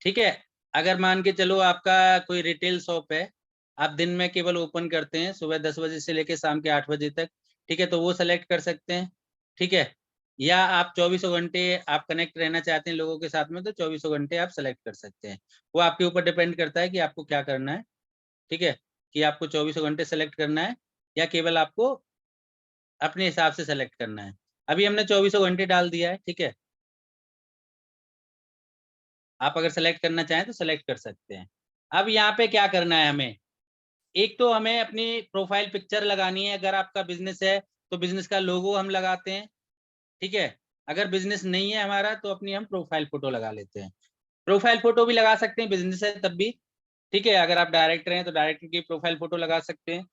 ठीक है। अगर मान के चलो आपका कोई रिटेल शॉप है, आप दिन में केवल ओपन करते हैं सुबह 10 बजे से लेकर शाम के 8 बजे तक, ठीक है, तो वो सेलेक्ट कर सकते हैं। ठीक है। या आप 24 घंटे आप कनेक्ट रहना चाहते हैं लोगों के साथ में, तो 24 घंटे आप सेलेक्ट कर सकते हैं। वो आपके ऊपर डिपेंड करता है कि आपको क्या करना है। ठीक है, कि आपको 24 घंटे सेलेक्ट करना है या केवल आपको अपने हिसाब से सेलेक्ट करना है। अभी हमने 24 घंटे डाल दिया है। ठीक है, आप अगर सेलेक्ट करना चाहें तो सेलेक्ट कर सकते हैं। अब यहाँ पे क्या करना है हमें, एक तो हमें अपनी प्रोफाइल पिक्चर लगानी है। अगर आपका बिजनेस है तो बिजनेस का लोगो हम लगाते हैं। ठीक है। अगर बिजनेस नहीं है हमारा तो अपनी हम प्रोफाइल फोटो लगा लेते हैं। प्रोफाइल फोटो भी लगा सकते हैं, बिजनेस है तब भी। ठीक है, अगर आप डायरेक्टर हैं तो डायरेक्टर की प्रोफाइल फोटो लगा सकते हैं।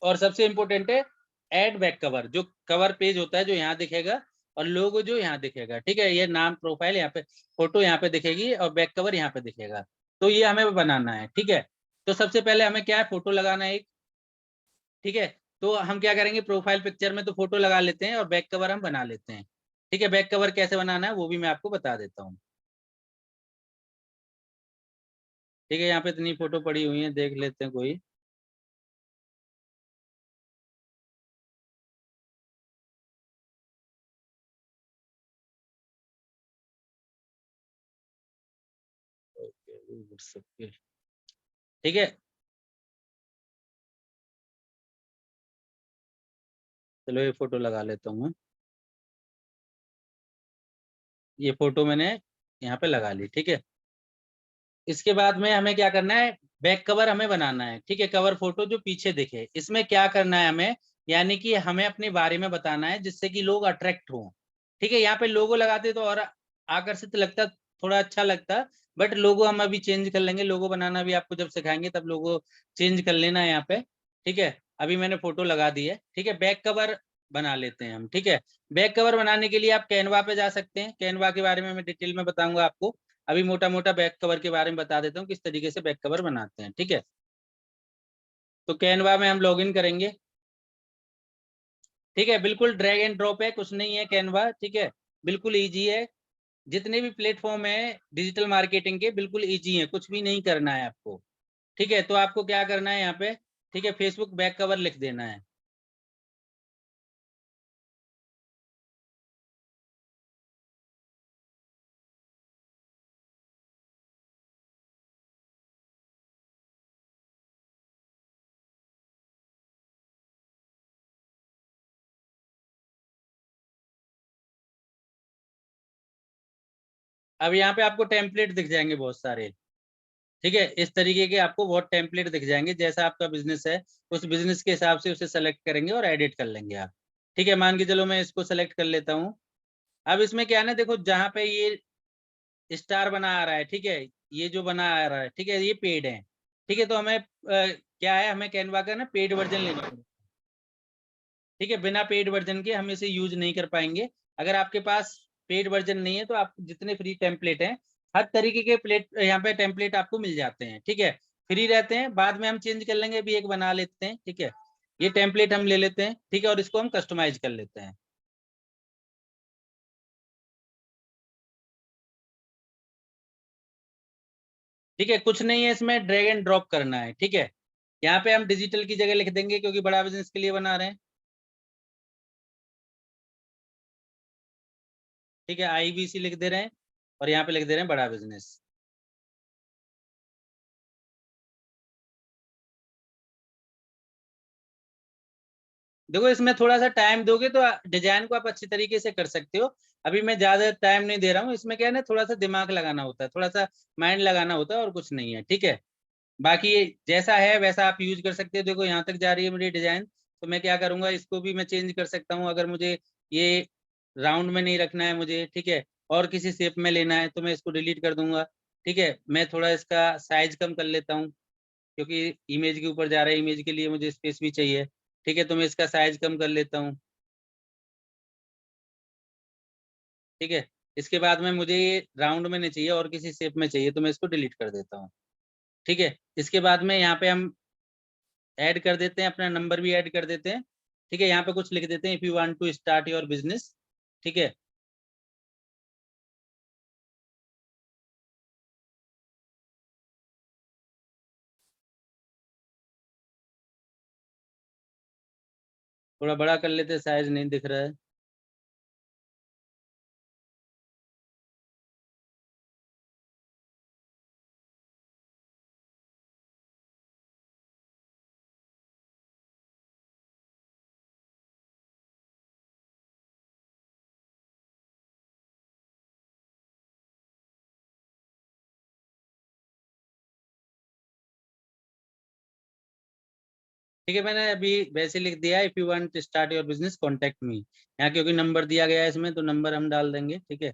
और सबसे इम्पोर्टेंट है एड बैक कवर, जो कवर पेज होता है जो यहाँ दिखेगा और लोगो जो यहाँ दिखेगा। ठीक है, ये नाम प्रोफाइल यहाँ पे, फोटो यहाँ पे दिखेगी और बैक कवर यहाँ पे दिखेगा। तो ये हमें बनाना है। ठीक है, तो सबसे पहले हमें क्या है, फोटो लगाना है एक। ठीक है, तो हम क्या करेंगे, प्रोफाइल पिक्चर में तो फोटो लगा लेते हैं और बैक कवर हम बना लेते हैं। ठीक है, बैक कवर कैसे बनाना है वो भी मैं आपको बता देता हूँ। ठीक है, यहाँ पे इतनी फोटो पड़ी हुई है, देख लेते हैं कोई। ठीक है, चलो ये फोटो लगा लेता हूँ मैं। ये फोटो मैंने यहाँ पे लगा ली। ठीक है, इसके बाद में हमें क्या करना है, बैक कवर हमें बनाना है। ठीक है, कवर फोटो जो पीछे दिखे, इसमें क्या करना है हमें, यानी कि हमें अपने बारे में बताना है जिससे कि लोग अट्रैक्ट हों। ठीक है, यहाँ पे लोगो लगाते तो और आकर्षित लगता, थोड़ा अच्छा लगता। बट लोगो हम अभी चेंज कर लेंगे, लोगो बनाना भी आपको जब सिखाएंगे तब लोगो चेंज कर लेना है यहाँ पे। ठीक है, अभी मैंने फोटो लगा दी है। ठीक है, बैक कवर बना लेते हैं हम। ठीक है, बैक कवर बनाने के लिए आप कैनवा पे जा सकते हैं। कैनवा के बारे में मैं डिटेल में बताऊंगा आपको। अभी मोटा मोटा बैक कवर के बारे में बता देता हूँ किस तरीके से बैक कवर बनाते हैं। ठीक है, तो कैनवा में हम लॉगिन करेंगे। ठीक है, बिल्कुल ड्रैग एंड ड्रॉप है, कुछ नहीं है कैनवा। ठीक है, बिल्कुल इजी है। जितने भी प्लेटफॉर्म है डिजिटल मार्केटिंग के, बिल्कुल इजी है, कुछ भी नहीं करना है आपको। ठीक है, तो आपको क्या करना है यहाँ पे, ठीक है, फेसबुक बैक कवर लिख देना है। अब यहाँ पे आपको टेम्पलेट दिख जाएंगे बहुत सारे। ठीक है, इस तरीके के आपको बहुत टेम्पलेट दिख जाएंगे, जैसा आपका बिजनेस है उस बिजनेस के हिसाब से उसे सेलेक्ट करेंगे और एडिट कर लेंगे आप। ठीक है, मान के चलो मैं इसको सेलेक्ट कर लेता हूँ। अब इसमें क्या है ना, देखो जहाँ पे ये स्टार बना आ रहा है, ठीक है, ये जो बना आ रहा है, ठीक है, ये पेड है। ठीक है, तो हमें क्या है, हमें कैनवा का ना पेड वर्जन लेना है। ठीक है, बिना पेड वर्जन के हम इसे यूज नहीं कर पाएंगे। अगर आपके पास पेड वर्जन नहीं है तो आप जितने फ्री टेम्पलेट हैं, हर तरीके के प्लेट यहाँ पे टेम्पलेट आपको मिल जाते हैं। ठीक है, फ्री रहते हैं, बाद में हम चेंज कर लेंगे, अभी एक बना लेते हैं। ठीक है, ये टेम्पलेट हम ले लेते हैं। ठीक है, और इसको हम कस्टमाइज कर लेते हैं। ठीक है, कुछ नहीं है इसमें, ड्रैग एंड ड्रॉप करना है। ठीक है, यहाँ पे हम डिजिटल की जगह लिख देंगे क्योंकि बड़ा बिजनेस के लिए बना रहे हैं। ठीक है, आईबीसी लिख दे रहे हैं और यहाँ पे लिख दे रहे हैं बड़ा बिजनेस। देखो इसमें थोड़ा सा टाइम दोगे तो डिजाइन को आप अच्छी तरीके से कर सकते हो। अभी मैं ज्यादा टाइम नहीं दे रहा हूँ, इसमें क्या है ना, थोड़ा सा दिमाग लगाना होता है, थोड़ा सा माइंड लगाना होता है, और कुछ नहीं है। ठीक है, बाकी जैसा है वैसा आप यूज कर सकते हो। देखो यहाँ तक जा रही है मेरी डिजाइन, तो मैं क्या करूंगा, इसको भी मैं चेंज कर सकता हूँ। अगर मुझे ये राउंड में नहीं रखना है मुझे, ठीक है, और किसी शेप में लेना है तो मैं इसको डिलीट कर दूंगा। ठीक है, मैं थोड़ा इसका साइज कम कर लेता हूँ क्योंकि इमेज के ऊपर जा रहा है, इमेज के लिए मुझे स्पेस भी चाहिए। ठीक है, तो मैं इसका साइज कम कर लेता हूँ। ठीक है, इसके बाद में मुझे ये राउंड में नहीं चाहिए और किसी शेप में चाहिए, तो मैं इसको डिलीट कर देता हूँ। ठीक है, इसके बाद में यहाँ पे हम ऐड कर देते हैं, अपना नंबर भी ऐड कर देते हैं। ठीक है, यहाँ पे कुछ लिख देते हैं, if you want to start your business. ठीक है, थोड़ा बड़ा कर लेते, साइज नहीं दिख रहा है। ठीक है, मैंने अभी वैसे लिख दिया, if you want to start your business contact me. यहाँ क्योंकि नंबर दिया गया है इसमें, तो नंबर हम डाल देंगे। ठीक है,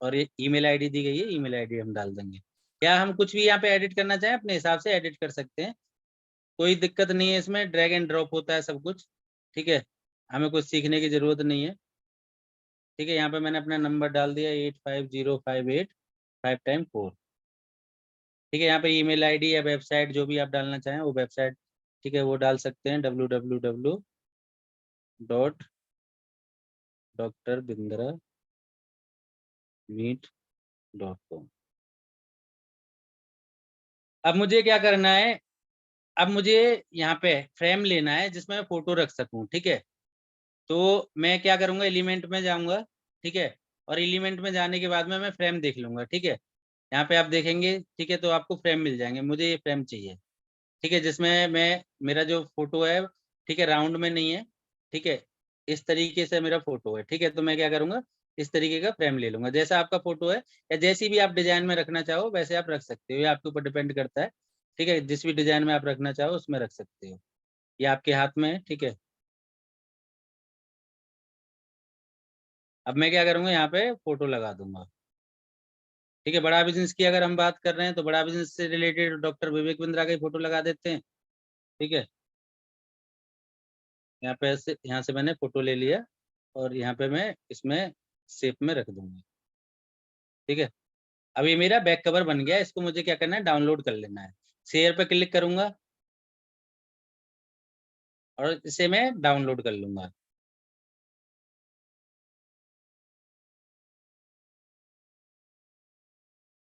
और ये ईमेल आईडी दी गई है, ईमेल आईडी हम डाल देंगे। क्या हम कुछ भी यहाँ पे एडिट करना चाहें, अपने हिसाब से एडिट कर सकते हैं, कोई दिक्कत नहीं है इसमें, ड्रैग एंड ड्रॉप होता है सब कुछ। ठीक है, हमें कुछ सीखने की जरूरत नहीं है। ठीक है, यहाँ पे मैंने अपना नंबर डाल दिया 850585 ठीक है, यहाँ पे ईमेल आईडी या वेबसाइट जो भी आप डालना चाहें वो वेबसाइट, ठीक है, वो डाल सकते हैं, www.drBindrameet.com। अब मुझे क्या करना है, अब मुझे यहाँ पे फ्रेम लेना है जिसमें मैं फोटो रख सकूं। ठीक है, तो मैं क्या करूंगा, एलिमेंट में जाऊंगा। ठीक है, और एलिमेंट में जाने के बाद में मैं फ्रेम देख लूंगा। ठीक है, यहाँ पे आप देखेंगे, ठीक है, तो आपको फ्रेम मिल जाएंगे। मुझे ये फ्रेम चाहिए, ठीक है, जिसमें मैं, मेरा जो फोटो है, ठीक है, राउंड में नहीं है। ठीक है, इस तरीके से मेरा फोटो है। ठीक है, तो मैं क्या करूंगा, इस तरीके का फ्रेम ले लूंगा, जैसा आपका फोटो है, या जैसी भी आप डिजाइन में रखना चाहो वैसे आप रख सकते हो, ये आपके ऊपर डिपेंड करता है। ठीक है, जिस भी डिजाइन में आप रखना चाहो उसमें रख सकते हो, ये आपके हाथ में है। ठीक है, अब मैं क्या करूंगा, यहाँ पे फोटो लगा दूंगा। ठीक है, बड़ा बिजनेस की अगर हम बात कर रहे हैं तो बड़ा बिजनेस से रिलेटेड डॉक्टर विवेक बिंद्रा का ही फोटो लगा देते हैं। ठीक है, यहाँ पे से, यहाँ से मैंने फोटो ले लिया, और यहाँ पे मैं इसमें शेप में रख दूंगा। ठीक है, अब ये मेरा बैक कवर बन गया, इसको मुझे क्या करना है, डाउनलोड कर लेना है। शेयर पे क्लिक करूंगा और इसे मैं डाउनलोड कर लूंगा।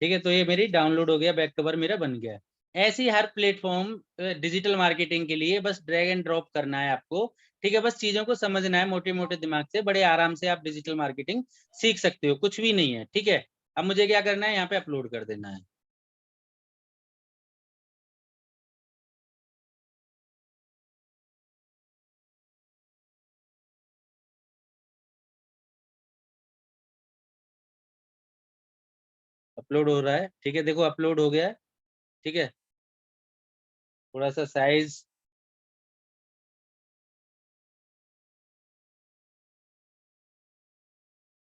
ठीक है, तो ये मेरी डाउनलोड हो गया, बैक कवर मेरा बन गया है। ऐसे ही हर प्लेटफॉर्म डिजिटल मार्केटिंग के लिए बस ड्रैग एंड ड्रॉप करना है आपको। ठीक है, बस चीजों को समझना है, मोटे मोटे दिमाग से बड़े आराम से आप डिजिटल मार्केटिंग सीख सकते हो, कुछ भी नहीं है। ठीक है, अब मुझे क्या करना है, यहाँ पे अपलोड कर देना है। अपलोड हो रहा है, ठीक है, देखो अपलोड हो गया है। ठीक है, थोड़ा सा साइज,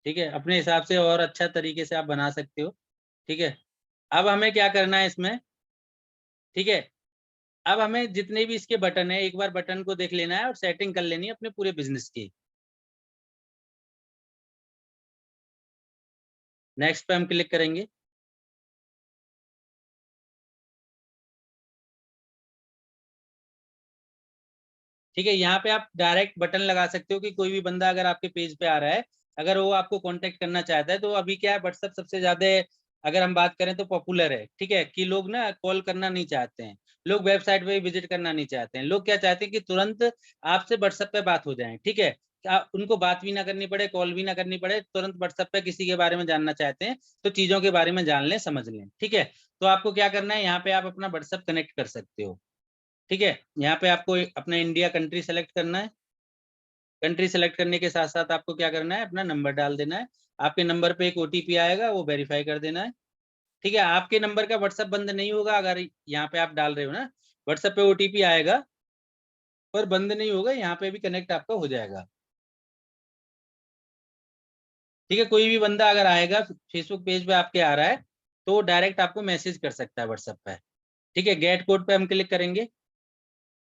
ठीक है, अपने हिसाब से और अच्छा तरीके से आप बना सकते हो। ठीक है, अब हमें क्या करना है इसमें, ठीक है, अब हमें जितने भी इसके बटन है, एक बार बटन को देख लेना है और सेटिंग कर लेनी है अपने पूरे बिजनेस की। नेक्स्ट पे हम क्लिक करेंगे। ठीक है, यहाँ पे आप डायरेक्ट बटन लगा सकते हो कि कोई भी बंदा अगर आपके पेज पे आ रहा है, अगर वो आपको कांटेक्ट करना चाहता है, तो अभी क्या है, व्हाट्सएप सबसे ज्यादा, अगर हम बात करें तो पॉपुलर है। ठीक है, कि लोग ना कॉल करना नहीं चाहते हैं, लोग वेबसाइट पे विजिट करना नहीं चाहते हैं, लोग क्या चाहते हैं कि तुरंत आपसे व्हाट्सएप पे बात हो जाए। ठीक है, उनको बात भी ना करनी पड़े, कॉल भी ना करनी पड़े, तुरंत व्हाट्सएप पे किसी के बारे में जानना चाहते हैं, तो चीजों के बारे में जान लें, समझ लें। ठीक है, तो आपको क्या करना है, यहाँ पे आप अपना व्हाट्सएप कनेक्ट कर सकते हो। ठीक है, यहाँ पे आपको अपना इंडिया कंट्री सेलेक्ट करना है। कंट्री सेलेक्ट करने के साथ साथ आपको क्या करना है, अपना नंबर डाल देना है। आपके नंबर पे एक ओटीपी आएगा, वो वेरीफाई कर देना है। ठीक है, आपके नंबर का व्हाट्सएप बंद नहीं होगा, अगर यहाँ पे आप डाल रहे हो ना, व्हाट्सएप पे ओटीपी आएगा पर बंद नहीं होगा, यहाँ पे भी कनेक्ट आपका हो जाएगा। ठीक है, कोई भी बंदा अगर आएगा, फेसबुक पेज पे आपके आ रहा है, तो डायरेक्ट आपको मैसेज कर सकता है व्हाट्सएप पे। ठीक है, गेट कोड पे हम क्लिक करेंगे।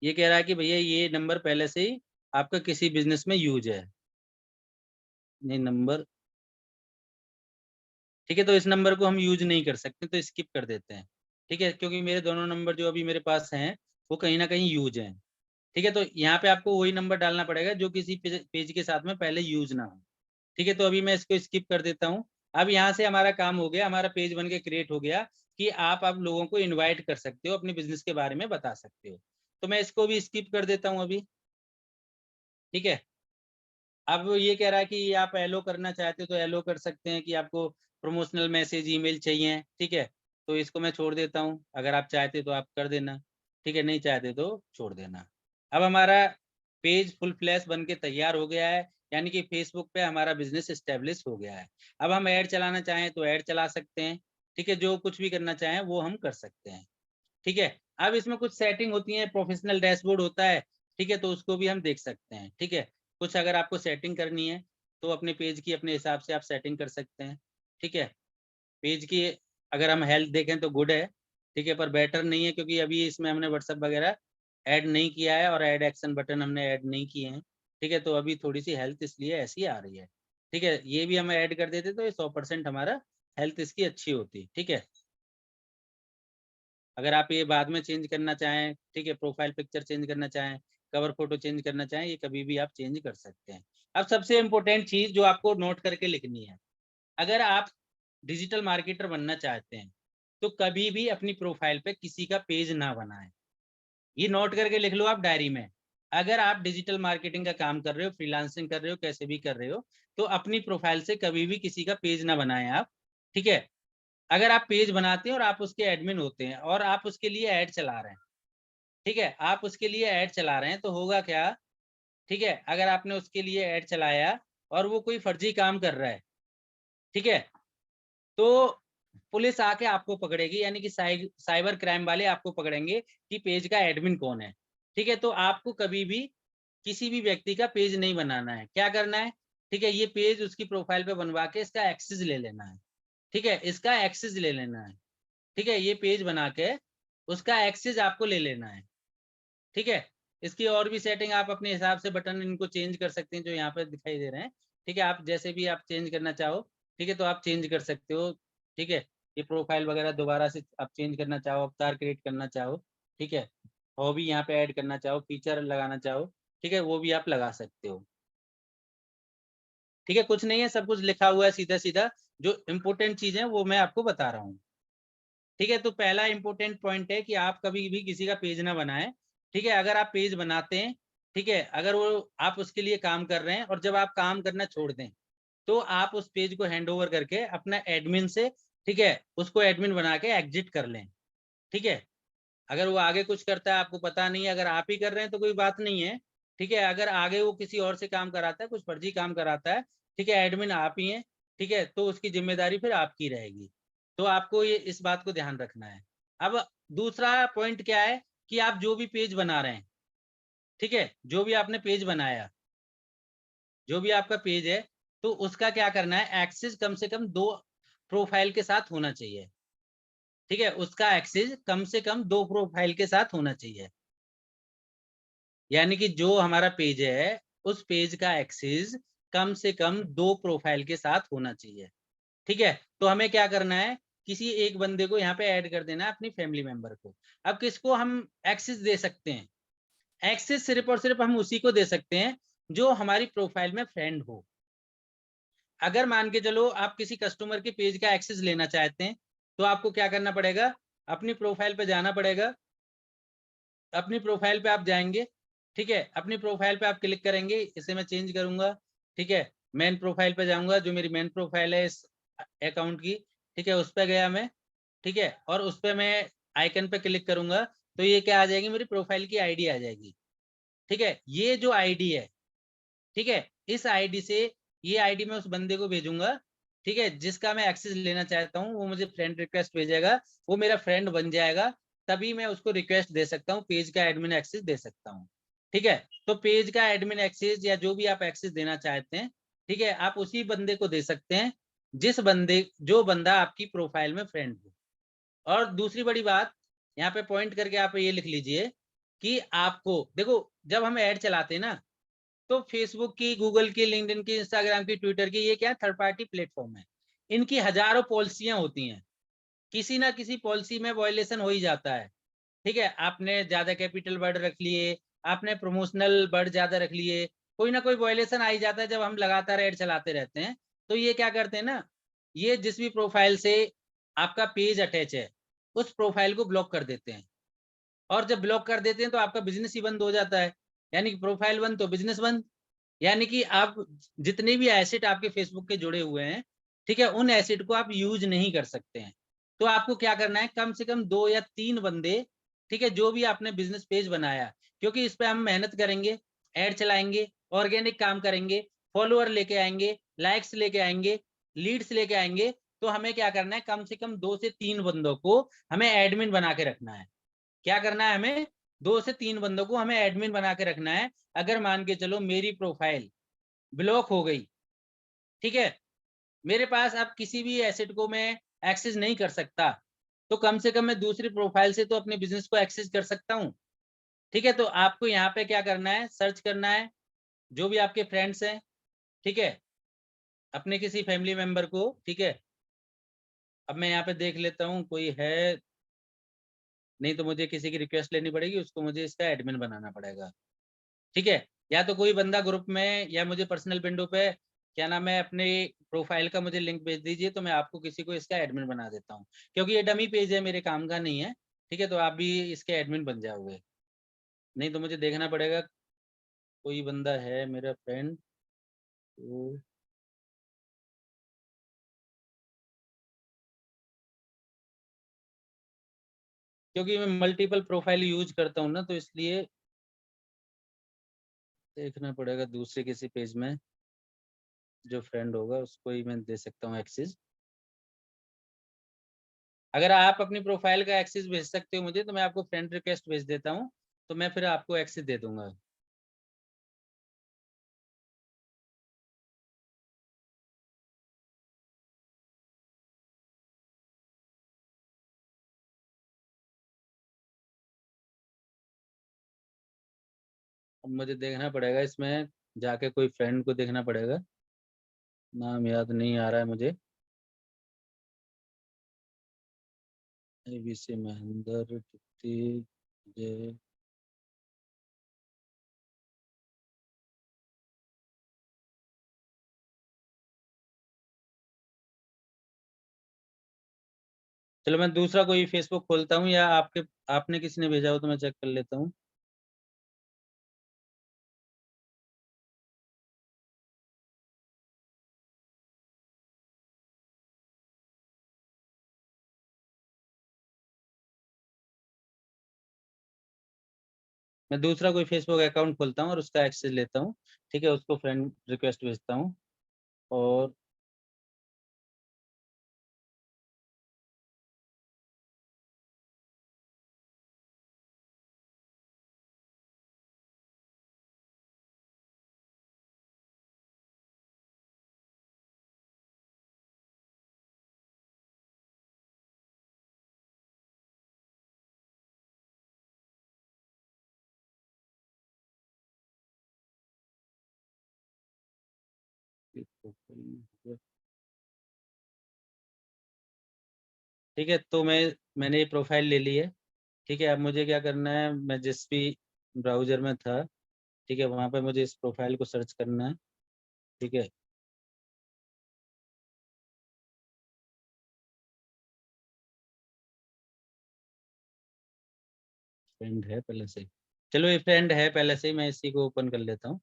ये कह रहा है कि भैया ये नंबर पहले से ही आपका किसी बिजनेस में यूज है, ये नंबर। ठीक है, तो इस नंबर को हम यूज नहीं कर सकते, तो स्किप कर देते हैं। ठीक है, क्योंकि मेरे दोनों नंबर जो अभी मेरे पास हैं वो कहीं ना कहीं यूज हैं। ठीक है, तो यहाँ पे आपको वही नंबर डालना पड़ेगा जो किसी पेज के साथ में पहले यूज ना हो। ठीक है, तो अभी मैं इसको स्किप कर देता हूँ। अब यहाँ से हमारा काम हो गया, हमारा पेज बन के क्रिएट हो गया कि आप लोगों को इनवाइट कर सकते हो, अपने बिजनेस के बारे में बता सकते हो। तो मैं इसको भी स्किप कर देता हूँ अभी, ठीक है। अब ये कह रहा है कि आप एलो करना चाहते हो तो एलो कर सकते हैं कि आपको प्रमोशनल मैसेज ईमेल चाहिए, ठीक है। तो इसको मैं छोड़ देता हूँ, अगर आप चाहते तो आप कर देना, ठीक है, नहीं चाहते तो छोड़ देना। अब हमारा पेज फुल फ्लैश बन के तैयार हो गया है, यानी कि फेसबुक पे हमारा बिज़नेस एस्टेब्लिश हो गया है। अब हम ऐड चलाना चाहें तो ऐड चला सकते हैं, ठीक है, जो कुछ भी करना चाहें वो हम कर सकते हैं, ठीक है। अब इसमें कुछ सेटिंग होती है, प्रोफेशनल डैशबोर्ड होता है, ठीक है, तो उसको भी हम देख सकते हैं, ठीक है। कुछ अगर आपको सेटिंग करनी है, तो अपने पेज की अपने हिसाब से आप सेटिंग कर सकते हैं, ठीक है। पेज की अगर हम हेल्थ देखें तो गुड है, ठीक है, पर बेटर नहीं है क्योंकि अभी इसमें हमने व्हाट्सएप वगैरह ऐड नहीं किया है और ऐड एक्शन बटन हमने ऐड नहीं किए हैं, ठीक है, तो अभी थोड़ी-सी हेल्थ इसलिए ऐसी आ रही है, ठीक है। ये भी हम ऐड कर देते तो ये 100% हमारा हेल्थ इसकी अच्छी होती, ठीक है। अगर आप ये बाद में चेंज करना चाहें, ठीक है, प्रोफाइल पिक्चर चेंज करना चाहें, कवर फ़ोटो चेंज करना चाहें, ये कभी भी आप चेंज कर सकते हैं। अब सबसे इम्पोर्टेंट चीज़ जो आपको नोट करके लिखनी है, अगर आप डिजिटल मार्केटर बनना चाहते हैं, तो कभी भी अपनी प्रोफाइल पे किसी का पेज ना बनाएँ। ये नोट करके लिख लो आप डायरी में। अगर आप डिजिटल मार्केटिंग का काम कर रहे हो, फ्रीलांसिंग कर रहे हो, कैसे भी कर रहे हो, तो अपनी प्रोफाइल से कभी भी किसी का पेज ना बनाएँ आप, ठीक है? अगर आप पेज बनाते हैं और आप उसके एडमिन होते हैं और आप उसके लिए ऐड चला रहे हैं, ठीक है? आप उसके लिए ऐड चला रहे हैं तो होगा क्या, ठीक है? अगर आपने उसके लिए ऐड चलाया और वो कोई फर्जी काम कर रहा है, ठीक है? तो पुलिस आके आपको पकड़ेगी यानी कि साइबर क्राइम वाले आपको पकड़ेंगे कि पेज का एडमिन कौन है, ठीक है? तो आपको कभी भी किसी भी व्यक्ति का पेज नहीं बनाना है। क्या करना है, ठीक है? ये पेज उसकी प्रोफाइल पे बनवा के इसका एक्सेस ले लेना है, ठीक है? इसका एक्सेस ले लेना है। ठीक है? ये पेज बना के उसका एक्सेस आपको ले लेना है, ठीक है? इसकी और भी सेटिंग आप अपने हिसाब से बटन इनको चेंज कर सकते हैं जो यहाँ पे दिखाई दे रहे हैं, ठीक है? आप जैसे भी आप चेंज करना चाहो, ठीक है? तो आप चेंज कर सकते हो, ठीक है? ये प्रोफाइल वगैरह दोबारा से आप चेंज करना चाहो, अवतार क्रिएट करना चाहो, ठीक है? हॉबी यहाँ पे ऐड करना चाहो, फीचर लगाना चाहो, ठीक है? वो भी आप लगा सकते हो, ठीक है? कुछ नहीं है, सब कुछ लिखा हुआ है सीधा-सीधा, जो इम्पोर्टेंट चीज़ है वो मैं आपको बता रहा हूँ। ठीक है, तो पहला इम्पोर्टेंट पॉइंट है कि आप कभी भी किसी का पेज ना बनाएँ, ठीक है? अगर आप पेज बनाते हैं, ठीक है? अगर वो आप उसके लिए काम कर रहे हैं और जब आप काम करना छोड़ दें, तो आप उस पेज को हैंडओवर करके अपना एडमिन से, ठीक है? उसको एडमिन बना के एग्ज़िट कर लें, ठीक है? अगर वो आगे कुछ करता है आपको पता नहीं है, अगर आप ही कर रहे हैं तो कोई बात नहीं है, ठीक है? अगर आगे वो किसी और से काम कराता है, कुछ फर्जी काम कराता है, ठीक है? एडमिन आप ही हैं, ठीक है? तो उसकी ज़िम्मेदारी फिर आपकी रहेगी। तो आपको ये इस बात को ध्यान रखना है। अब दूसरा पॉइंट क्या है कि आप जो भी पेज बना रहे हैं, ठीक है? जो भी आपने पेज बनाया, जो भी आपका पेज है, तो उसका क्या करना है एक्सेस कम से कम 2 प्रोफाइल के साथ होना चाहिए, ठीक है? उसका एक्सेस कम से कम 2 प्रोफाइल के साथ होना चाहिए। यानी कि जो हमारा पेज है, उस पेज का एक्सेस कम से कम 2 प्रोफाइल के साथ होना चाहिए, ठीक है? तो हमें क्या करना है, किसी एक बंदे को यहाँ पे ऐड कर देना है अपनी फैमिली मेंबर को। अब किसको हम एक्सेस दे सकते हैं? एक्सेस सिर्फ़ और सिर्फ़ हम उसी को दे सकते हैं, जो हमारी प्रोफाइल में फ्रेंड हो। अगर मान के चलो आप किसी कस्टमर के पेज का एक्सेस लेना चाहते हैं, तो आपको क्या करना पड़ेगा, अपनी प्रोफाइल पे जाना पड़ेगा। अपनी प्रोफाइल पे आप जाएँगे, ठीक है? अपनी प्रोफाइल पे आप क्लिक करेंगे, इसे मैं चेंज करूँगा, ठीक है? मेन प्रोफाइल पे जाऊँगा, जो मेरी मेन प्रोफाइल है इस अकाउंट की, ठीक है? उस पे गया मैं, ठीक है? और उस पे मैं आइकन पे क्लिक करूँगा, तो ये क्या आ जाएगी, मेरी प्रोफाइल की आईडी आ जाएगी, ठीक है? ये जो आईडी है, ठीक है? इस आईडी से ये आईडी मैं उस बंदे को भेजूँगा, ठीक है? जिसका मैं एक्सेस लेना चाहता हूँ, वो मुझे फ्रेंड रिक्वेस्ट भेजेगा, वो मेरा फ्रेंड बन जाएगा, तभी मैं उसको रिक्वेस्ट दे सकता हूँ, पेज का एडमिन एक्सेस दे सकता हूँ, ठीक है? तो पेज का एडमिन एक्सेस या जो भी आप एक्सेस देना चाहते हैं, ठीक है? आप उसी बंदे को दे सकते हैं, जो बंदा आपकी प्रोफाइल में फ्रेंड हो। और दूसरी बड़ी बात, यहाँ पे पॉइंट करके आप ये लिख लीजिए कि आपको देखो, जब हम ऐड चलाते हैं ना, तो फेसबुक की, गूगल की, लिंक्डइन की, इंस्टाग्राम की, ट्विटर की, ये क्या है, थर्ड पार्टी प्लेटफ़ॉर्म है। इनकी हज़ारों पॉलिसियाँ होती हैं। किसी ना किसी पॉलिसी में वायलेशन हो ही जाता है, ठीक है? आपने ज़्यादा कैपिटल वर्ड रख लिए, आपने प्रमोशनल वर्ड ज़्यादा रख लिए, कोई ना कोई वायलेशन आ ही जाता है जब हम लगातार ऐड चलाते रहते हैं। तो ये क्या करते हैं ना, ये जिस भी प्रोफ़ाइल से आपका पेज अटैच है, उस प्रोफ़ाइल को ब्लॉक कर देते हैं। और जब ब्लॉक कर देते हैं तो आपका बिजनेस ही बंद हो जाता है, यानी कि प्रोफाइल बंद तो बिजनेस बंद। यानी कि आप जितने भी एसेट आपके फेसबुक के जुड़े हुए हैं, ठीक है, उन एसेट को आप यूज नहीं कर सकते हैं। तो आपको क्या करना है, कम से कम 2 या 3 बंदे, ठीक है, जो भी आपने बिजनेस पेज बनाया, क्योंकि इस पे हम मेहनत करेंगे, ऐड चलाएंगे, ऑर्गेनिक काम करेंगे, फॉलोअर लेके आएंगे, लाइक्स लेके आएंगे, लीड्स लेके आएंगे, तो हमें क्या करना है, कम से कम 2 से 3 बंदों को हमें एडमिन बना के रखना है। क्या करना है हमें, 2 से 3 बंदों को हमें एडमिन बना के रखना है। अगर मान के चलो मेरी प्रोफाइल ब्लॉक हो गई, ठीक है, मेरे पास अब किसी भी एसेट को मैं एक्सेस नहीं कर सकता, तो कम से कम मैं दूसरी प्रोफाइल से तो अपने बिजनेस को एक्सेस कर सकता हूँ। ठीक है, तो आपको यहाँ पे क्या करना है, सर्च करना है, जो भी आपके फ्रेंड्स हैं, ठीक है, अपने किसी फैमिली मेंबर को, ठीक है, अब मैं यहाँ पे देख लेता हूँ कोई है, नहीं तो मुझे किसी की रिक्वेस्ट लेनी पड़ेगी, उसको मुझे इसका एडमिन बनाना पड़ेगा। ठीक है, या तो कोई बंदा ग्रुप में या मुझे पर्सनल विंडो पे, क्या नाम है, अपने प्रोफाइल का मुझे लिंक भेज दीजिए, तो मैं आपको किसी को इसका एडमिन बना देता हूँ, क्योंकि ये डमी पेज है, मेरे काम का नहीं है। ठीक है, तो आप भी इसके एडमिन बन जाओगे, नहीं तो मुझे देखना पड़ेगा कोई बंदा है मेरा फ्रेंड, तो क्योंकि मैं मल्टीपल प्रोफाइल यूज करता हूँ ना, तो इसलिए देखना पड़ेगा दूसरे किसी पेज में, जो फ्रेंड होगा उसको ही मैं दे सकता हूँ एक्सेस। अगर आप अपनी प्रोफाइल का एक्सेस भेज सकते हो मुझे, तो मैं आपको फ्रेंड रिक्वेस्ट भेज देता हूँ, तो मैं फिर आपको एक्सेस दे दूंगा। अब मुझे देखना पड़ेगा इसमें, जाके कोई फ्रेंड को देखना पड़ेगा, नाम याद नहीं आ रहा है मुझे। ABC महेंद्र तृप्ति जय, चलो मैं दूसरा कोई फेसबुक खोलता हूँ, या आपके आपने किसी ने भेजा हो तो मैं चेक कर लेता हूँ। मैं दूसरा कोई फेसबुक अकाउंट खोलता हूँ और उसका एक्सेस लेता हूँ, ठीक है, उसको फ्रेंड रिक्वेस्ट भेजता हूँ। और ठीक है, तो मैंने ये प्रोफाइल ले ली है। ठीक है, अब मुझे क्या करना है, मैं जिस भी ब्राउजर में था, ठीक है, वहाँ पे मुझे इस प्रोफाइल को सर्च करना है। ठीक है, फ्रेंड है पहले से ही। चलो ये फ्रेंड है पहले से ही, मैं इसी को ओपन कर लेता हूँ।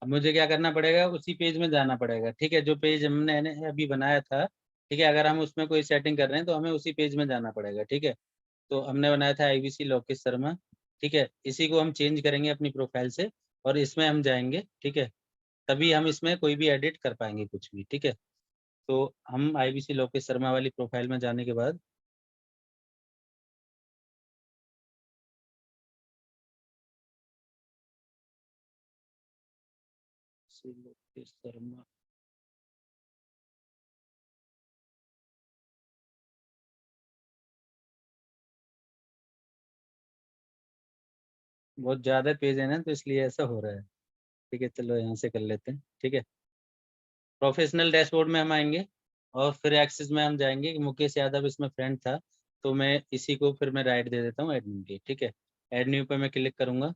अब मुझे क्या करना पड़ेगा, उसी पेज में जाना पड़ेगा। ठीक है, जो पेज हमने अभी बनाया था, ठीक है, अगर हम उसमें कोई सेटिंग कर रहे हैं तो हमें उसी पेज में जाना पड़ेगा। ठीक है, तो हमने बनाया था IBC लोकेश शर्मा। ठीक है, इसी को हम चेंज करेंगे अपनी प्रोफाइल से, और इसमें हम जाएंगे। ठीक है, तभी हम इसमें कोई भी एडिट कर पाएंगे कुछ भी। ठीक है, तो हम IBC लोकेश शर्मा वाली प्रोफाइल में जाने के बाद, लोकेश शर्मा, बहुत ज्यादा पेज है ना, तो इसलिए ऐसा हो रहा है। ठीक है, चलो यहाँ से कर लेते हैं। ठीक है, प्रोफेशनल डैशबोर्ड में हम आएंगे और फिर एक्सेस में हम जाएंगे कि मुकेश यादव इसमें फ्रेंड था, तो मैं इसी को फिर मैं राइट दे देता हूँ एडमिन की, ठीक है। एड न्यू पे मैं क्लिक करूंगा,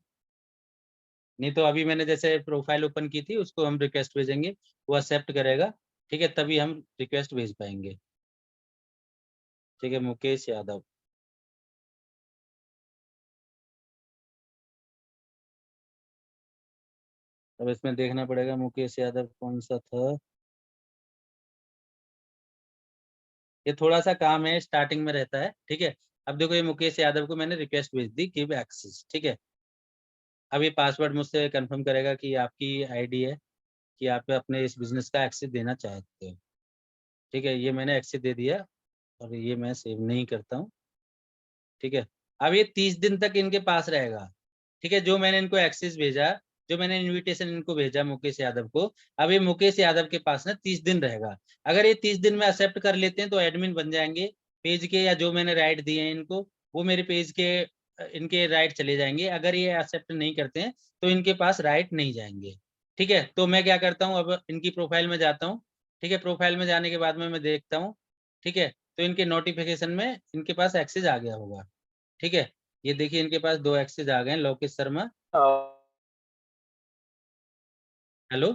नहीं तो अभी मैंने जैसे प्रोफाइल ओपन की थी उसको हम रिक्वेस्ट भेजेंगे, वो एक्सेप्ट करेगा, ठीक है, तभी हम रिक्वेस्ट भेज पाएंगे, ठीक है। मुकेश यादव, अब इसमें देखना पड़ेगा मुकेश यादव कौन सा था। ये थोड़ा सा काम है, स्टार्टिंग में रहता है, ठीक है। अब देखो ये मुकेश यादव को मैंने रिक्वेस्ट भेज दी गिव एक्सेस, ठीक है। अब ये पासवर्ड मुझसे कंफर्म करेगा कि आपकी आईडी है, कि आप अपने इस बिजनेस का एक्सेस देना चाहते हो, ठीक है। ये मैंने एक्सेस दे दिया और ये मैं सेव नहीं करता हूँ, ठीक है। अब ये 30 दिन तक इनके पास रहेगा, ठीक है। जो मैंने इनको एक्सेस भेजा, जो मैंने इनविटेशन इनको भेजा मुकेश यादव को, अब ये मुकेश यादव के पास ना 30 दिन रहेगा। अगर ये 30 दिन में एक्सेप्ट कर लेते हैं तो एडमिन बन जाएंगे पेज के, या जो मैंने राइट दिए हैं इनको वो मेरे पेज के इनके राइट चले जाएंगे। अगर ये एक्सेप्ट नहीं करते हैं तो इनके पास राइट नहीं जाएंगे, ठीक है। तो मैं क्या करता हूँ, अब इनकी प्रोफाइल में जाता हूँ, ठीक है। प्रोफाइल में जाने के बाद में मैं देखता हूँ, ठीक है। तो इनके नोटिफिकेशन में इनके पास एक्सेस आ गया होगा, ठीक है। ये देखिए इनके पास 2 एक्सेस आ गए हैं, लोकेश शर्मा। हेलो,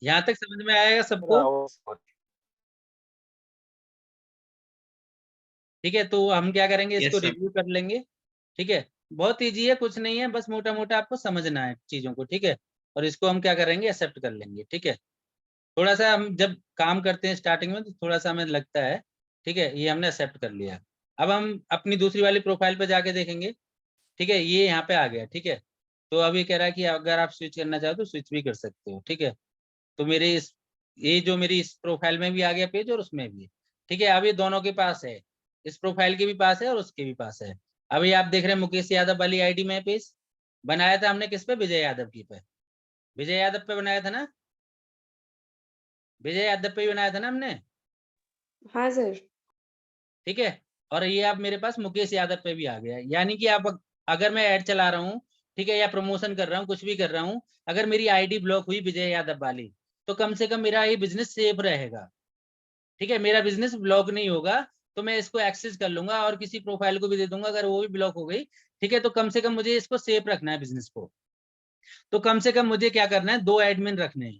यहाँ तक समझ में आएगा सबको? ठीक है, तो हम क्या करेंगे, इसको यस सर। रिव्यू कर लेंगे, ठीक है। बहुत ईजी है, कुछ नहीं है, बस मोटा मोटा आपको समझना है चीजों को, ठीक है। और इसको हम क्या करेंगे, एक्सेप्ट कर लेंगे, ठीक है। थोड़ा सा हम जब काम करते हैं स्टार्टिंग में तो थोड़ा सा हमें लगता है, ठीक है। ये हमने एक्सेप्ट कर लिया। अब हम अपनी दूसरी वाली प्रोफाइल पे जाके देखेंगे, ठीक है। ये यहाँ पे आ गया, ठीक है। तो अभी कह रहा है कि अगर आप स्विच करना चाहो तो स्विच भी कर सकते हो, ठीक है। तो मेरे इस ये जो मेरी इस प्रोफाइल में भी आ गया पेज और उसमें भी, ठीक है। अब ये दोनों के पास है, इस प्रोफाइल के भी पास है और उसके भी पास है। अभी आप देख रहे हैं मुकेश यादव वाली आईडी में पेज बनाया था हमने किस पे, विजय यादव की पे, विजय यादव पे बनाया था ना, विजय यादव पे ही बनाया था ना हमने, हाँ सर। ठीक है। और ये अब मेरे पास मुकेश यादव पे भी आ गया है। यानी कि आप अगर मैं ऐड चला रहा हूँ, ठीक है, या प्रमोशन कर रहा हूँ, कुछ भी कर रहा हूँ, अगर मेरी आईडी ब्लॉक हुई विजय यादव वाली, तो कम से कम मेरा ये बिजनेस सेफ रहेगा, ठीक है। मेरा बिजनेस ब्लॉक नहीं होगा, तो मैं इसको एक्सेस कर लूंगा और किसी प्रोफाइल को भी दे दूंगा, अगर वो भी ब्लॉक हो गई, ठीक है। तो कम से कम मुझे इसको सेफ रखना है बिजनेस को, तो कम से कम मुझे क्या करना है, 2 एडमिन रखने हैं,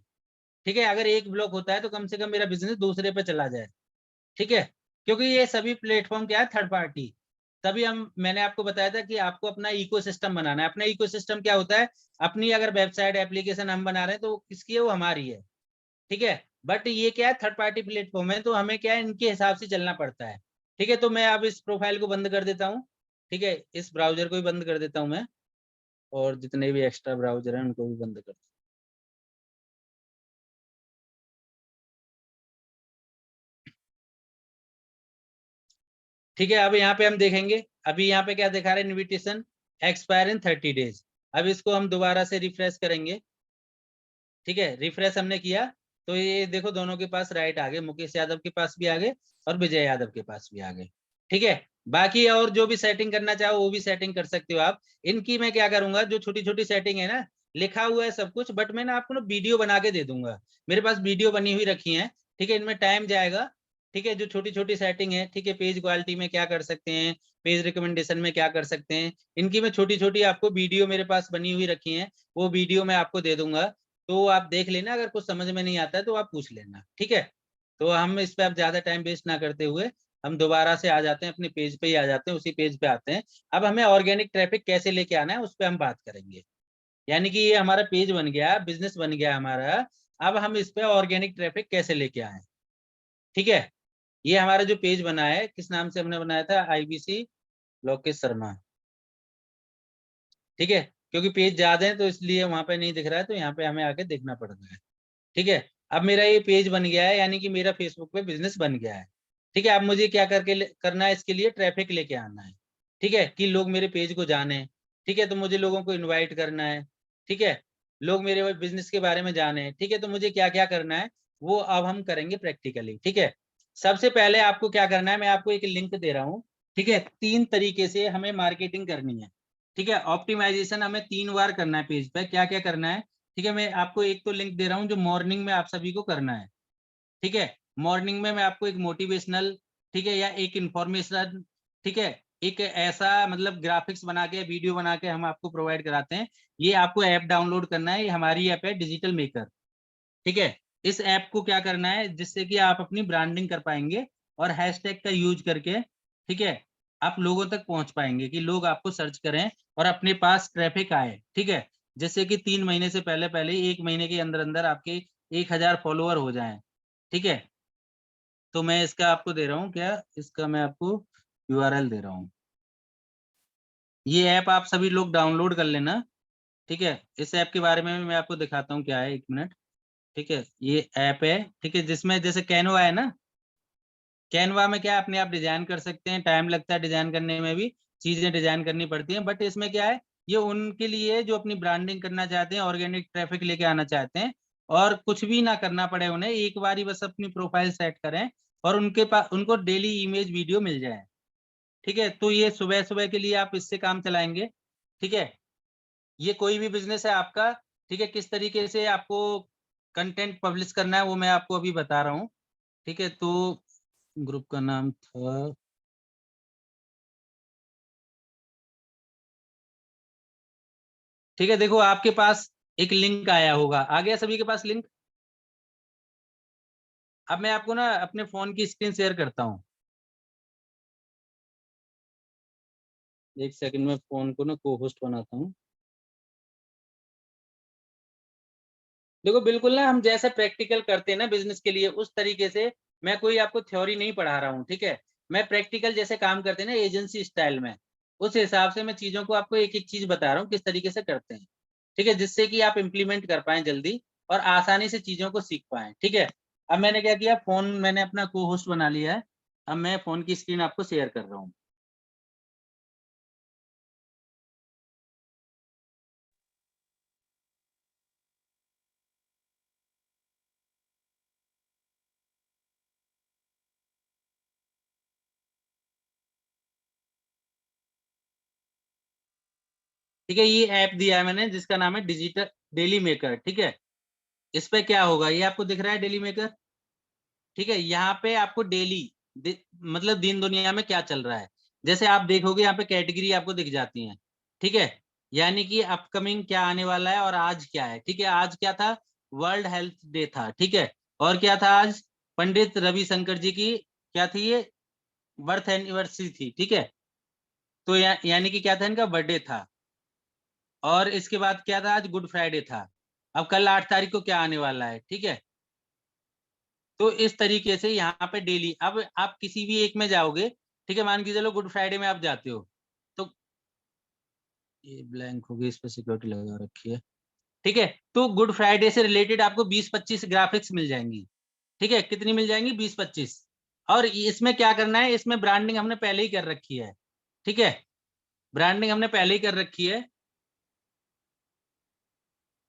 ठीक है। अगर एक ब्लॉक होता है तो कम से कम मेरा बिजनेस दूसरे पे चला जाए, ठीक है। क्योंकि ये सभी प्लेटफॉर्म क्या है, थर्ड पार्टी। तभी हम मैंने आपको बताया था कि आपको अपना इकोसिस्टम बनाना है। अपना इकोसिस्टम क्या होता है, अपनी अगर वेबसाइट एप्लीकेशन हम बना रहे हैं तो किसकी है, वो हमारी है, ठीक है। बट ये क्या है, थर्ड पार्टी प्लेटफॉर्म है, तो हमें क्या है, इनके हिसाब से चलना पड़ता है, ठीक है। तो मैं अब इस प्रोफाइल को बंद कर देता हूँ, ठीक है। इस ब्राउजर को भी बंद कर देता हूँ मैं, और जितने भी एक्स्ट्रा ब्राउजर हैं उनको भी बंद कर देता हूँ। ठीक है, अब यहाँ पे हम देखेंगे, अभी यहाँ पे क्या दिखा रहा है, इनविटेशन एक्सपायर इन 30 डेज। अब इसको हम दोबारा से रिफ्रेश करेंगे, ठीक है। रिफ्रेश हमने किया तो ये देखो दोनों के पास राइट आ गए, मुकेश यादव के पास भी आ गए और विजय यादव के पास भी आ गए, ठीक है। बाकी और जो भी सेटिंग करना चाहो वो भी सेटिंग कर सकते हो आप। इनकी मैं क्या करूंगा, जो छोटी छोटी सेटिंग है ना, लिखा हुआ है सब कुछ, बट मैं ना आपको ना वीडियो बना के दे दूंगा। मेरे पास वीडियो बनी हुई रखी है, ठीक है। इनमें टाइम जाएगा, ठीक है। जो छोटी छोटी सेटिंग है, ठीक है, पेज क्वालिटी में क्या कर सकते हैं, पेज रिकमेंडेशन में क्या कर सकते हैं, इनकी मैं छोटी छोटी आपको वीडियो मेरे पास बनी हुई रखी है, वो वीडियो मैं आपको दे दूंगा। तो आप देख लेना, अगर कुछ समझ में नहीं आता है तो आप पूछ लेना, ठीक है। तो हम इस पे अब ज्यादा टाइम वेस्ट ना करते हुए हम दोबारा से आ जाते हैं, अपने पेज पे ही आ जाते हैं, उसी पेज पे आते हैं। अब हमें ऑर्गेनिक ट्रैफिक कैसे लेके आना है उस पर हम बात करेंगे। यानी कि ये हमारा पेज बन गया, बिजनेस बन गया हमारा। अब हम इस पे ऑर्गेनिक ट्रैफिक कैसे लेके आए, ठीक है। ये हमारा जो पेज बना है, किस नाम से हमने बनाया था, IBC लोकेश शर्मा, ठीक है। क्योंकि पेज ज्यादा है तो इसलिए वहां पे नहीं दिख रहा है, तो यहाँ पे हमें आके देखना पड़ रहा है, ठीक है। अब मेरा ये पेज बन गया है, यानी कि मेरा फेसबुक पे बिजनेस बन गया है, ठीक है। अब मुझे क्या करना है, इसके लिए ट्रैफिक लेके आना है, ठीक है, कि लोग मेरे पेज को जाने, ठीक है। तो मुझे लोगों को इनवाइट करना है, ठीक है। लोग मेरे बिजनेस के बारे में जाने, ठीक है। तो मुझे क्या क्या करना है वो अब हम करेंगे प्रैक्टिकली, ठीक है। सबसे पहले आपको क्या करना है, मैं आपको एक लिंक दे रहा हूँ, ठीक है। 3 तरीके से हमें मार्केटिंग करनी है, ठीक है। ऑप्टिमाइजेशन हमें 3 बार करना है पेज पे। क्या क्या करना है, ठीक है, मैं आपको एक तो लिंक दे रहा हूँ जो मॉर्निंग में आप सभी को करना है। ठीक है, मॉर्निंग में मैं आपको एक मोटिवेशनल, ठीक है, या एक इंफॉर्मेशन, ठीक है, एक ऐसा मतलब ग्राफिक्स बना के वीडियो बना के हम आपको प्रोवाइड कराते हैं। ये आपको ऐप डाउनलोड करना है, ये हमारी ऐप है डिजिटल मेकर। ठीक है, इस ऐप को क्या करना है जिससे कि आप अपनी ब्रांडिंग कर पाएंगे और हैशटैग का यूज करके, ठीक है, आप लोगों तक पहुंच पाएंगे कि लोग आपको सर्च करें और अपने पास ट्रैफिक आए। ठीक है, जैसे कि 3 महीने से पहले पहले 1 महीने के अंदर अंदर आपके 1,000 फॉलोअर हो जाएं। ठीक है, तो मैं इसका आपको दे रहा हूँ, क्या इसका मैं आपको यूआरएल दे रहा हूँ। ये ऐप आप सभी लोग डाउनलोड कर लेना। ठीक है, इस ऐप के बारे में मैं आपको दिखाता हूँ क्या है, 1 मिनट। ठीक है, ये ऐप है, ठीक है, जिसमें जैसे कैनवा है ना, कैनवा में क्या अपने आप डिजाइन कर सकते हैं, टाइम लगता है डिजाइन करने में भी, चीजें डिजाइन करनी पड़ती हैं, बट इसमें क्या है, ये उनके लिए जो अपनी ब्रांडिंग करना चाहते हैं, ऑर्गेनिक ट्रैफिक लेके आना चाहते हैं, और कुछ भी ना करना पड़े उन्हें, एक बार ही बस अपनी प्रोफाइल सेट करें और उनके पास उनको डेली इमेज वीडियो मिल जाए। ठीक है, तो ये सुबह सुबह के लिए आप इससे काम चलाएंगे। ठीक है, ये कोई भी बिजनेस है आपका, ठीक है, किस तरीके से आपको कंटेंट पब्लिश करना है वो मैं आपको अभी बता रहा हूँ। ठीक है, तो ग्रुप का नाम था, ठीक है, देखो आपके पास एक लिंक आया होगा, आ गया सभी के पास लिंक। अब मैं आपको ना अपने फोन की स्क्रीन शेयर करता हूँ, एक सेकंड में फोन को ना को होस्ट बनाता हूँ। देखो बिल्कुल ना, हम जैसे प्रैक्टिकल करते हैं ना बिजनेस के लिए, उस तरीके से मैं कोई आपको थ्योरी नहीं पढ़ा रहा हूँ। ठीक है, मैं प्रैक्टिकल जैसे काम करते हैं ना एजेंसी स्टाइल में, उस हिसाब से मैं चीजों को आपको एक एक चीज बता रहा हूँ किस तरीके से करते हैं। ठीक है, जिससे कि आप इम्प्लीमेंट कर पाए जल्दी और आसानी से चीजों को सीख पाए। ठीक है, अब मैंने क्या किया, फोन मैंने अपना को होस्ट बना लिया है। अब मैं फोन की स्क्रीन आपको शेयर कर रहा हूँ। ठीक है, ये ऐप दिया है मैंने जिसका नाम है डिजिटल डेली मेकर। ठीक है, इस पे क्या होगा, ये आपको दिख रहा है डेली मेकर। ठीक है, यहाँ पे आपको डेली मतलब दिन दुनिया में क्या चल रहा है, जैसे आप देखोगे यहाँ पे कैटेगरी आपको दिख जाती हैं। ठीक है, यानी कि अपकमिंग क्या आने वाला है और आज क्या है। ठीक है, आज क्या था, वर्ल्ड हेल्थ डे था। ठीक है, और क्या था आज, पंडित रविशंकर जी की क्या थी ये, बर्थ एनिवर्सरी थी। ठीक है, तो यानी कि क्या था, इनका बर्थडे था। और इसके बाद क्या था, आज गुड फ्राइडे था। अब कल 8 तारीख को क्या आने वाला है। ठीक है, तो इस तरीके से यहाँ पे डेली, अब आप किसी भी एक में जाओगे, ठीक है, मान के चलो गुड फ्राइडे में आप जाते हो, तो ये ब्लैंक हो गई, इस पर सिक्योरिटी लगा रखी है। ठीक है, तो गुड फ्राइडे से रिलेटेड आपको 20-25 ग्राफिक्स मिल जाएंगी। ठीक है, कितनी मिल जाएंगी, 20-25। और इसमें क्या करना है, इसमें ब्रांडिंग हमने पहले ही कर रखी है। ठीक है, ब्रांडिंग हमने पहले ही कर रखी है,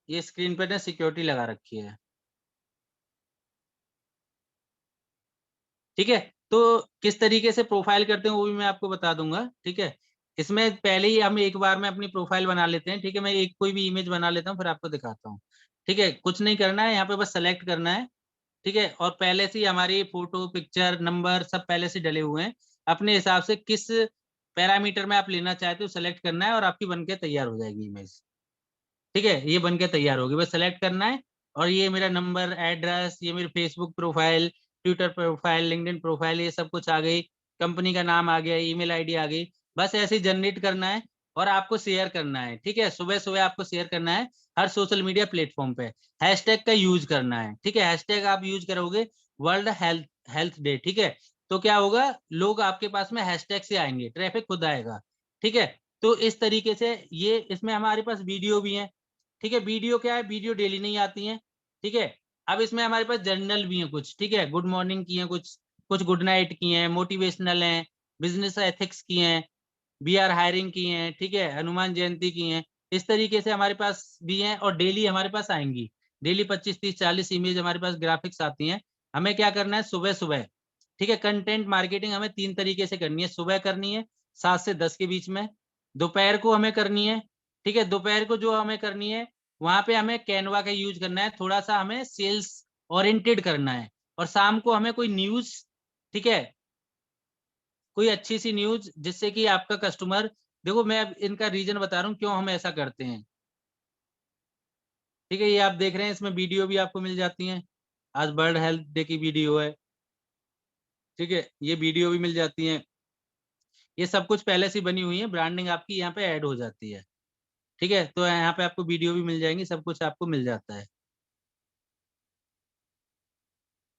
ये स्क्रीन पर ना सिक्योरिटी लगा रखी है। ठीक है, तो किस तरीके से प्रोफाइल करते हैं वो भी मैं आपको बता दूंगा। ठीक है, इसमें पहले ही हम एक बार में अपनी प्रोफाइल बना लेते हैं। ठीक है, मैं एक कोई भी इमेज बना लेता हूँ फिर आपको दिखाता हूँ। ठीक है, कुछ नहीं करना है, यहाँ पे बस सेलेक्ट करना है। ठीक है, और पहले से ही हमारी फोटो पिक्चर नंबर सब पहले से डले हुए हैं, अपने हिसाब से किस पैरामीटर में आप लेना चाहते हो सेलेक्ट करना है और आपकी बनके तैयार हो जाएगी इमेज। ठीक है, ये बनके तैयार होगी, बस सेलेक्ट करना है। और ये मेरा नंबर, एड्रेस, ये मेरी Facebook profile, Twitter profile, LinkedIn profile, ये सब कुछ आ गई। कंपनी का नाम आ गया, ईमेल आईडी आ गई। बस ऐसे ही जनरेट करना है और आपको शेयर करना है। ठीक है, सुबह सुबह आपको शेयर करना है हर सोशल मीडिया प्लेटफॉर्म पे। हैशटैग का यूज करना है। ठीक है, हैशटैग आप यूज करोगे वर्ल्ड हेल्थ हेल्थ डे। ठीक है, तो क्या होगा, लोग आपके पास में हैशटैग से आएंगे, ट्रैफिक खुद आएगा। ठीक है, तो इस तरीके से ये, इसमें हमारे पास वीडियो भी है। ठीक है, वीडियो क्या है, वीडियो डेली नहीं आती है। ठीक है, अब इसमें हमारे पास जर्नल भी है कुछ। ठीक है, गुड मॉर्निंग की है कुछ, कुछ गुड नाइट की हैं, मोटिवेशनल हैं, बिजनेस एथिक्स की हैं, बी आर हायरिंग की हैं। ठीक है, हनुमान जयंती की हैं। इस तरीके से हमारे पास भी हैं और डेली हमारे पास आएंगी। डेली 25-30-40 इमेज हमारे पास ग्राफिक्स आती हैं। हमें क्या करना है, सुबह सुबह, ठीक है, कंटेंट मार्केटिंग हमें 3 तरीके से करनी है। सुबह करनी है 7 से 10 के बीच में, दोपहर को हमें करनी है। ठीक है, दोपहर को जो हमें करनी है वहां पे हमें कैनवा का यूज करना है, थोड़ा सा हमें सेल्स ओरिएंटेड करना है। और शाम को हमें कोई न्यूज, ठीक है, कोई अच्छी सी न्यूज जिससे कि आपका कस्टमर, देखो मैं अब इनका रीजन बता रहा हूँ क्यों हम ऐसा करते हैं। ठीक है, ये आप देख रहे हैं, इसमें वीडियो भी आपको मिल जाती है। आज वर्ल्ड हेल्थ डे की वीडियो है, ठीक है, ये वीडियो भी मिल जाती है। ये सब कुछ पहले से बनी हुई है, ब्रांडिंग आपकी यहाँ पे ऐड हो जाती है। ठीक है, तो यहाँ पे आपको वीडियो भी मिल जाएंगी, सब कुछ आपको मिल जाता है।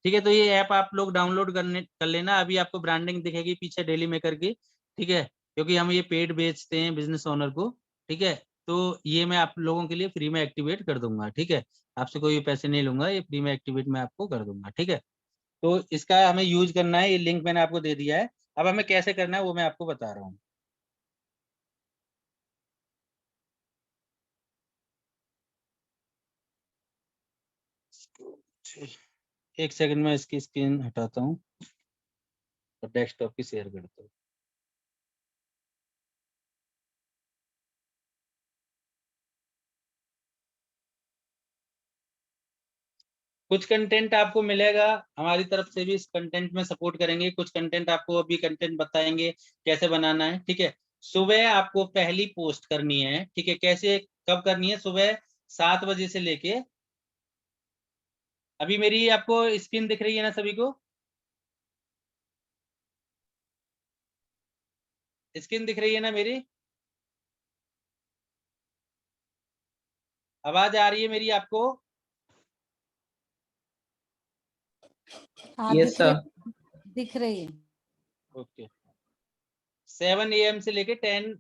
ठीक है, तो ये ऐप आप लोग डाउनलोड कर लेना। अभी आपको ब्रांडिंग दिखेगी पीछे डेली मेकर की। ठीक है, क्योंकि हम ये पेड बेचते हैं बिजनेस ओनर को। ठीक है, तो ये मैं आप लोगों के लिए फ्री में एक्टिवेट कर दूंगा। ठीक है, आपसे कोई पैसे नहीं लूंगा, ये फ्री में एक्टिवेट मैं आपको कर दूंगा। ठीक है, तो इसका हमें यूज करना है, ये लिंक मैंने आपको दे दिया है। अब हमें कैसे करना है वो मैं आपको बता रहा हूँ। एक सेकंड में इसकी स्क्रीन हटाता हूँ और डेस्कटॉप की शेयर करता हूँ। कुछ कंटेंट आपको मिलेगा, हमारी तरफ से भी इस कंटेंट में सपोर्ट करेंगे। कुछ कंटेंट आपको अभी कंटेंट बताएंगे कैसे बनाना है। ठीक है, सुबह आपको पहली पोस्ट करनी है। ठीक है, कैसे कब करनी है? सुबह 7 बजे से लेके, अभी मेरी आपको स्क्रीन दिख रही है ना सभी को? स्क्रीन दिख रही है ना मेरी? आवाज आ रही है मेरी आपको? हाँ यस सर। दिख रही है। ओके, 7 AM से लेके 10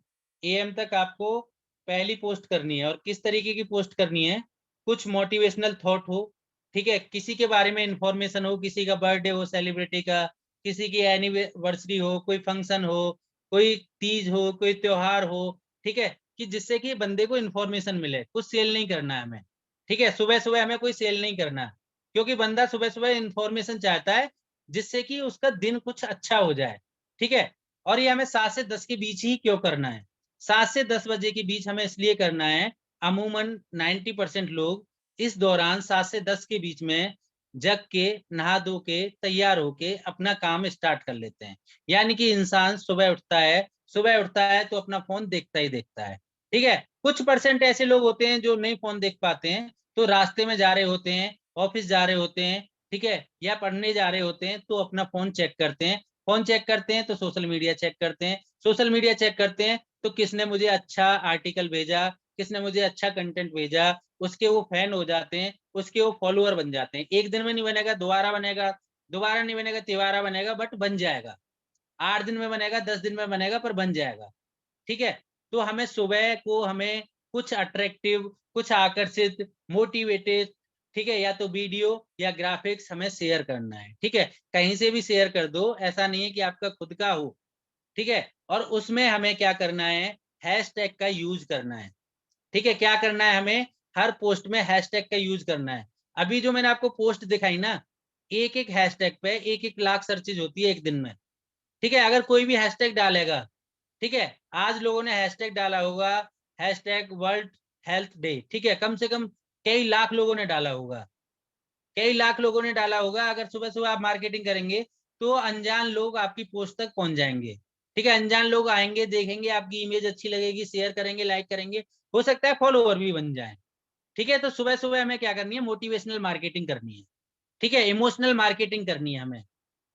AM तक आपको पहली पोस्ट करनी है। और किस तरीके की पोस्ट करनी है? कुछ मोटिवेशनल थॉट हो, ठीक है, किसी के बारे में इंफॉर्मेशन हो, किसी का बर्थडे हो सेलिब्रिटी का, किसी की एनिवर्सरी हो, कोई फंक्शन हो, कोई तीज हो, कोई त्योहार हो। ठीक है, कि जिससे कि बंदे को इंफॉर्मेशन मिले। कुछ सेल नहीं करना है हमें। ठीक है, सुबह सुबह हमें कोई सेल नहीं करना, क्योंकि बंदा सुबह सुबह इंफॉर्मेशन चाहता है जिससे कि उसका दिन कुछ अच्छा हो जाए। ठीक है, और ये हमें 7 से 10 के बीच ही क्यों करना है? 7 से 10 बजे के बीच हमें इसलिए करना है, अमूमन 90% लोग इस दौरान 7 से 10 के बीच में जग के, नहा धो के, तैयार होके अपना काम स्टार्ट कर लेते हैं। यानी कि इंसान सुबह उठता है तो अपना फोन देखता ही देखता है। ठीक है, कुछ परसेंट ऐसे लोग होते हैं जो नहीं फोन देख पाते हैं, तो रास्ते में जा रहे होते हैं, ऑफिस जा रहे होते हैं, ठीक है, या पढ़ने जा रहे होते हैं, तो अपना फोन चेक करते हैं। फोन चेक करते हैं तो सोशल मीडिया चेक करते हैं। सोशल मीडिया चेक करते हैं तो किसने मुझे अच्छा आर्टिकल भेजा, किसने मुझे अच्छा कंटेंट भेजा, उसके वो फैन हो जाते हैं, उसके वो फॉलोअर बन जाते हैं। एक दिन में नहीं बनेगा, दोबारा बनेगा, दोबारा नहीं बनेगा, तिबारा बनेगा, बट बन जाएगा। 8 दिन में बनेगा, 10 दिन में बनेगा, पर बन जाएगा। ठीक है, तो हमें सुबह को हमें कुछ अट्रैक्टिव, कुछ आकर्षित, मोटिवेटेड, ठीक है, या तो वीडियो या ग्राफिक्स हमें शेयर करना है। ठीक है, कहीं से भी शेयर कर दो, ऐसा नहीं है कि आपका खुद का हो। ठीक है, और उसमें हमें क्या करना है? हैशटैग का यूज करना है। ठीक है, क्या करना है हमें? हर पोस्ट में हैशटैग का यूज करना है। अभी जो मैंने आपको पोस्ट दिखाई ना, एक एक हैशटैग पे 1-1 लाख सर्चेज होती है एक दिन में। ठीक है, अगर कोई भी हैशटैग डालेगा, ठीक है, आज लोगों ने हैशटैग डाला होगा, हैशटैग वर्ल्ड हेल्थ डे, ठीक है, कम से कम कई लाख लोगों ने डाला होगा, कई लाख लोगों ने डाला होगा। अगर सुबह सुबह आप मार्केटिंग करेंगे तो अनजान लोग आपकी पोस्ट तक पहुंच जाएंगे। ठीक है, अनजान लोग आएंगे, देखेंगे, आपकी इमेज अच्छी लगेगी, शेयर करेंगे, लाइक करेंगे, हो सकता है फॉलोअर भी बन जाए। ठीक है, तो सुबह सुबह हमें क्या करनी है? मोटिवेशनल मार्केटिंग करनी है। ठीक है, इमोशनल मार्केटिंग करनी है हमें,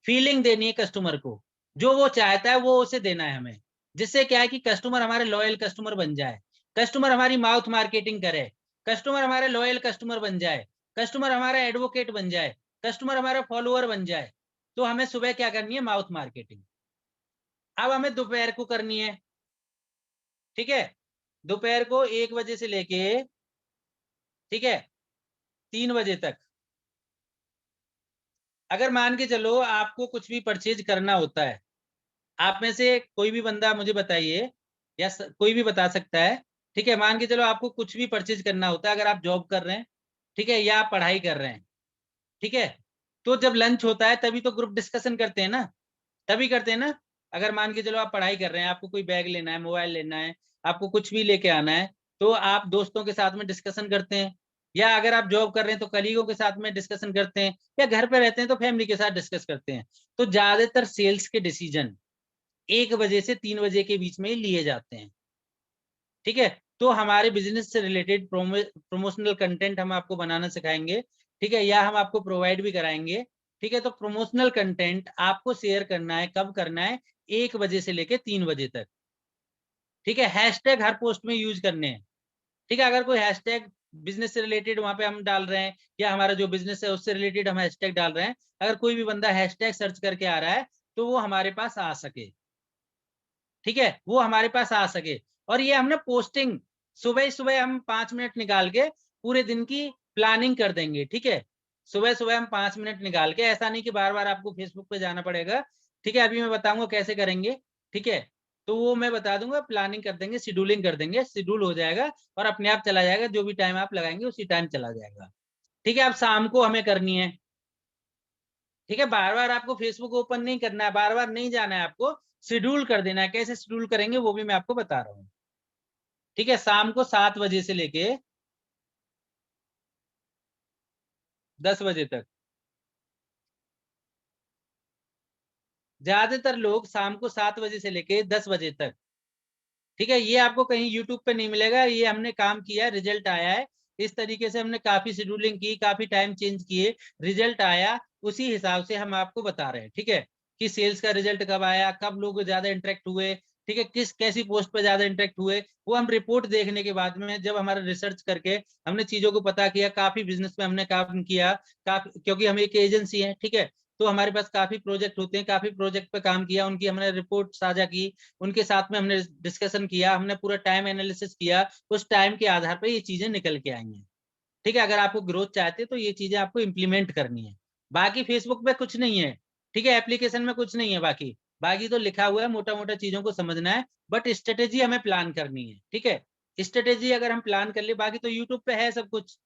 फीलिंग देनी है कस्टमर को, जो वो चाहता है वो उसे देना है हमें। जिससे क्या है कि कस्टमर हमारे लॉयल कस्टमर बन जाए, कस्टमर हमारी माउथ मार्केटिंग करे, कस्टमर हमारे लॉयल कस्टमर बन जाए, कस्टमर हमारा एडवोकेट बन जाए, कस्टमर हमारा फॉलोअर बन जाए। तो हमें सुबह क्या करनी है? Mouth marketing. अब हमें दोपहर को करनी है। ठीक है, दोपहर को 1 बजे से लेके, ठीक है, 3 बजे तक। अगर मान के चलो आपको कुछ भी परचेज करना होता है, आप में से कोई भी बंदा मुझे बताइए, या कोई भी बता सकता है। ठीक है, मान के चलो आपको कुछ भी परचेज करना होता है, अगर आप जॉब कर रहे हैं, ठीक है, या आप पढ़ाई कर रहे हैं, ठीक है, तो जब लंच होता है तभी तो ग्रुप डिस्कशन करते हैं ना, तभी करते हैं ना। अगर मान के चलो आप पढ़ाई कर रहे हैं, आपको कोई बैग लेना है, मोबाइल लेना है, आपको कुछ भी लेके आना है, तो आप दोस्तों के साथ में डिस्कशन करते हैं, या अगर आप जॉब कर रहे हैं तो कलीगों के साथ में डिस्कशन करते हैं, या घर पे रहते हैं तो फैमिली के साथ डिस्कस करते हैं। तो ज्यादातर सेल्स के डिसीजन 1 बजे से 3 बजे के बीच में ही लिए जाते हैं। ठीक है, तो हमारे बिजनेस से रिलेटेड प्रमोशनल कंटेंट हम आपको बनाना सिखाएंगे। ठीक है, या हम आपको प्रोवाइड भी कराएंगे। ठीक है, तो प्रमोशनल कंटेंट आपको शेयर करना है, कब करना है? 1 बजे से लेके 3 बजे तक। ठीक है, हैशटैग हर पोस्ट में यूज करने हैं। ठीक है, अगर कोई हैशटैग बिजनेस से रिलेटेड वहां पे हम डाल रहे हैं, या हमारा जो बिजनेस है उससे रिलेटेड हम हैशटैग डाल रहे हैं, अगर कोई भी बंदा हैशटैग सर्च करके आ रहा है तो वो हमारे पास आ सके। ठीक है, वो हमारे पास आ सके। और ये हमने पोस्टिंग सुबह सुबह हम 5 मिनट निकाल के पूरे दिन की प्लानिंग कर देंगे। ठीक है, सुबह सुबह हम 5 मिनट निकाल के, ऐसा नहीं कि बार बार आपको फेसबुक पे जाना पड़ेगा। ठीक है, अभी मैं बताऊंगा कैसे करेंगे। ठीक है, तो वो मैं बता दूंगा, प्लानिंग कर देंगे, शेड्यूलिंग कर देंगे, शेड्यूल हो जाएगा और अपने आप चला जाएगा। जो भी टाइम आप लगाएंगे उसी टाइम चला जाएगा। ठीक है, अब शाम को हमें करनी है। ठीक है, बार बार आपको फेसबुक ओपन नहीं करना है, बार बार नहीं जाना है, आपको शेड्यूल कर देना है। कैसे शेड्यूल करेंगे वो भी मैं आपको बता रहा हूँ। ठीक है, शाम को 7 बजे से लेके 10 बजे तक। ज्यादातर लोग शाम को 7 बजे से लेके 10 बजे तक। ठीक है, ये आपको कहीं यूट्यूब पे नहीं मिलेगा, ये हमने काम किया, रिजल्ट आया है। इस तरीके से हमने काफी शेड्यूलिंग की, काफी टाइम चेंज किए, रिजल्ट आया, उसी हिसाब से हम आपको बता रहे हैं। ठीक है, कि सेल्स का रिजल्ट कब आया, कब लोग ज्यादा इंटरेक्ट हुए, ठीक है, किस कैसी पोस्ट पे ज्यादा इंटरेक्ट हुए, वो हम रिपोर्ट देखने के बाद में, जब हमारा रिसर्च करके हमने चीजों को पता किया, काफी बिजनेस में हमने काम किया, काफी, क्योंकि हम एक एजेंसी है। ठीक है, तो हमारे पास काफी प्रोजेक्ट होते हैं, काफी प्रोजेक्ट पे काम किया, उनकी हमने रिपोर्ट साझा की, उनके साथ में हमने डिस्कशन किया, हमने पूरा टाइम एनालिसिस किया, उस टाइम के आधार पर ये चीजें निकल के आई हैं। ठीक है, अगर आपको ग्रोथ चाहते हैं तो ये चीजें आपको इंप्लीमेंट करनी है। बाकी फेसबुक पे कुछ नहीं है। ठीक है, एप्लीकेशन में कुछ नहीं है, बाकी बाकी तो लिखा हुआ है, मोटा मोटा चीजों को समझना है, बट स्ट्रेटेजी हमें प्लान करनी है। ठीक है, स्ट्रेटेजी अगर हम प्लान कर ले, बाकी तो यूट्यूब पे है सब कुछ।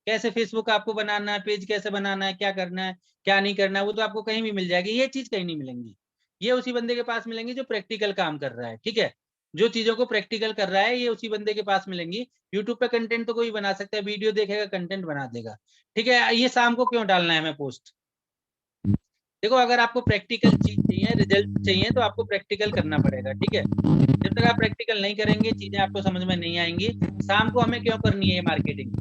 कैसे फेसबुक आपको बनाना है, पेज कैसे बनाना है, क्या करना है, क्या नहीं करना है, वो तो आपको कहीं भी मिल जाएगी। ये चीज कहीं नहीं मिलेंगी, ये उसी बंदे के पास मिलेंगी जो प्रैक्टिकल काम कर रहा है। ठीक है, जो चीजों को प्रैक्टिकल कर रहा है, ये उसी बंदे के पास मिलेंगी। यूट्यूब पे कंटेंट तो कोई बना सकता है, वीडियो देखेगा कंटेंट बना देगा। ठीक है, ये शाम को क्यों डालना है हमें पोस्ट? देखो, अगर आपको प्रैक्टिकल चीज चाहिए, रिजल्ट चाहिए, तो आपको प्रैक्टिकल करना पड़ेगा। ठीक है, जब तक आप प्रैक्टिकल नहीं करेंगे चीजें आपको समझ में नहीं आएंगी। शाम को हमें क्यों करनी है मार्केटिंग?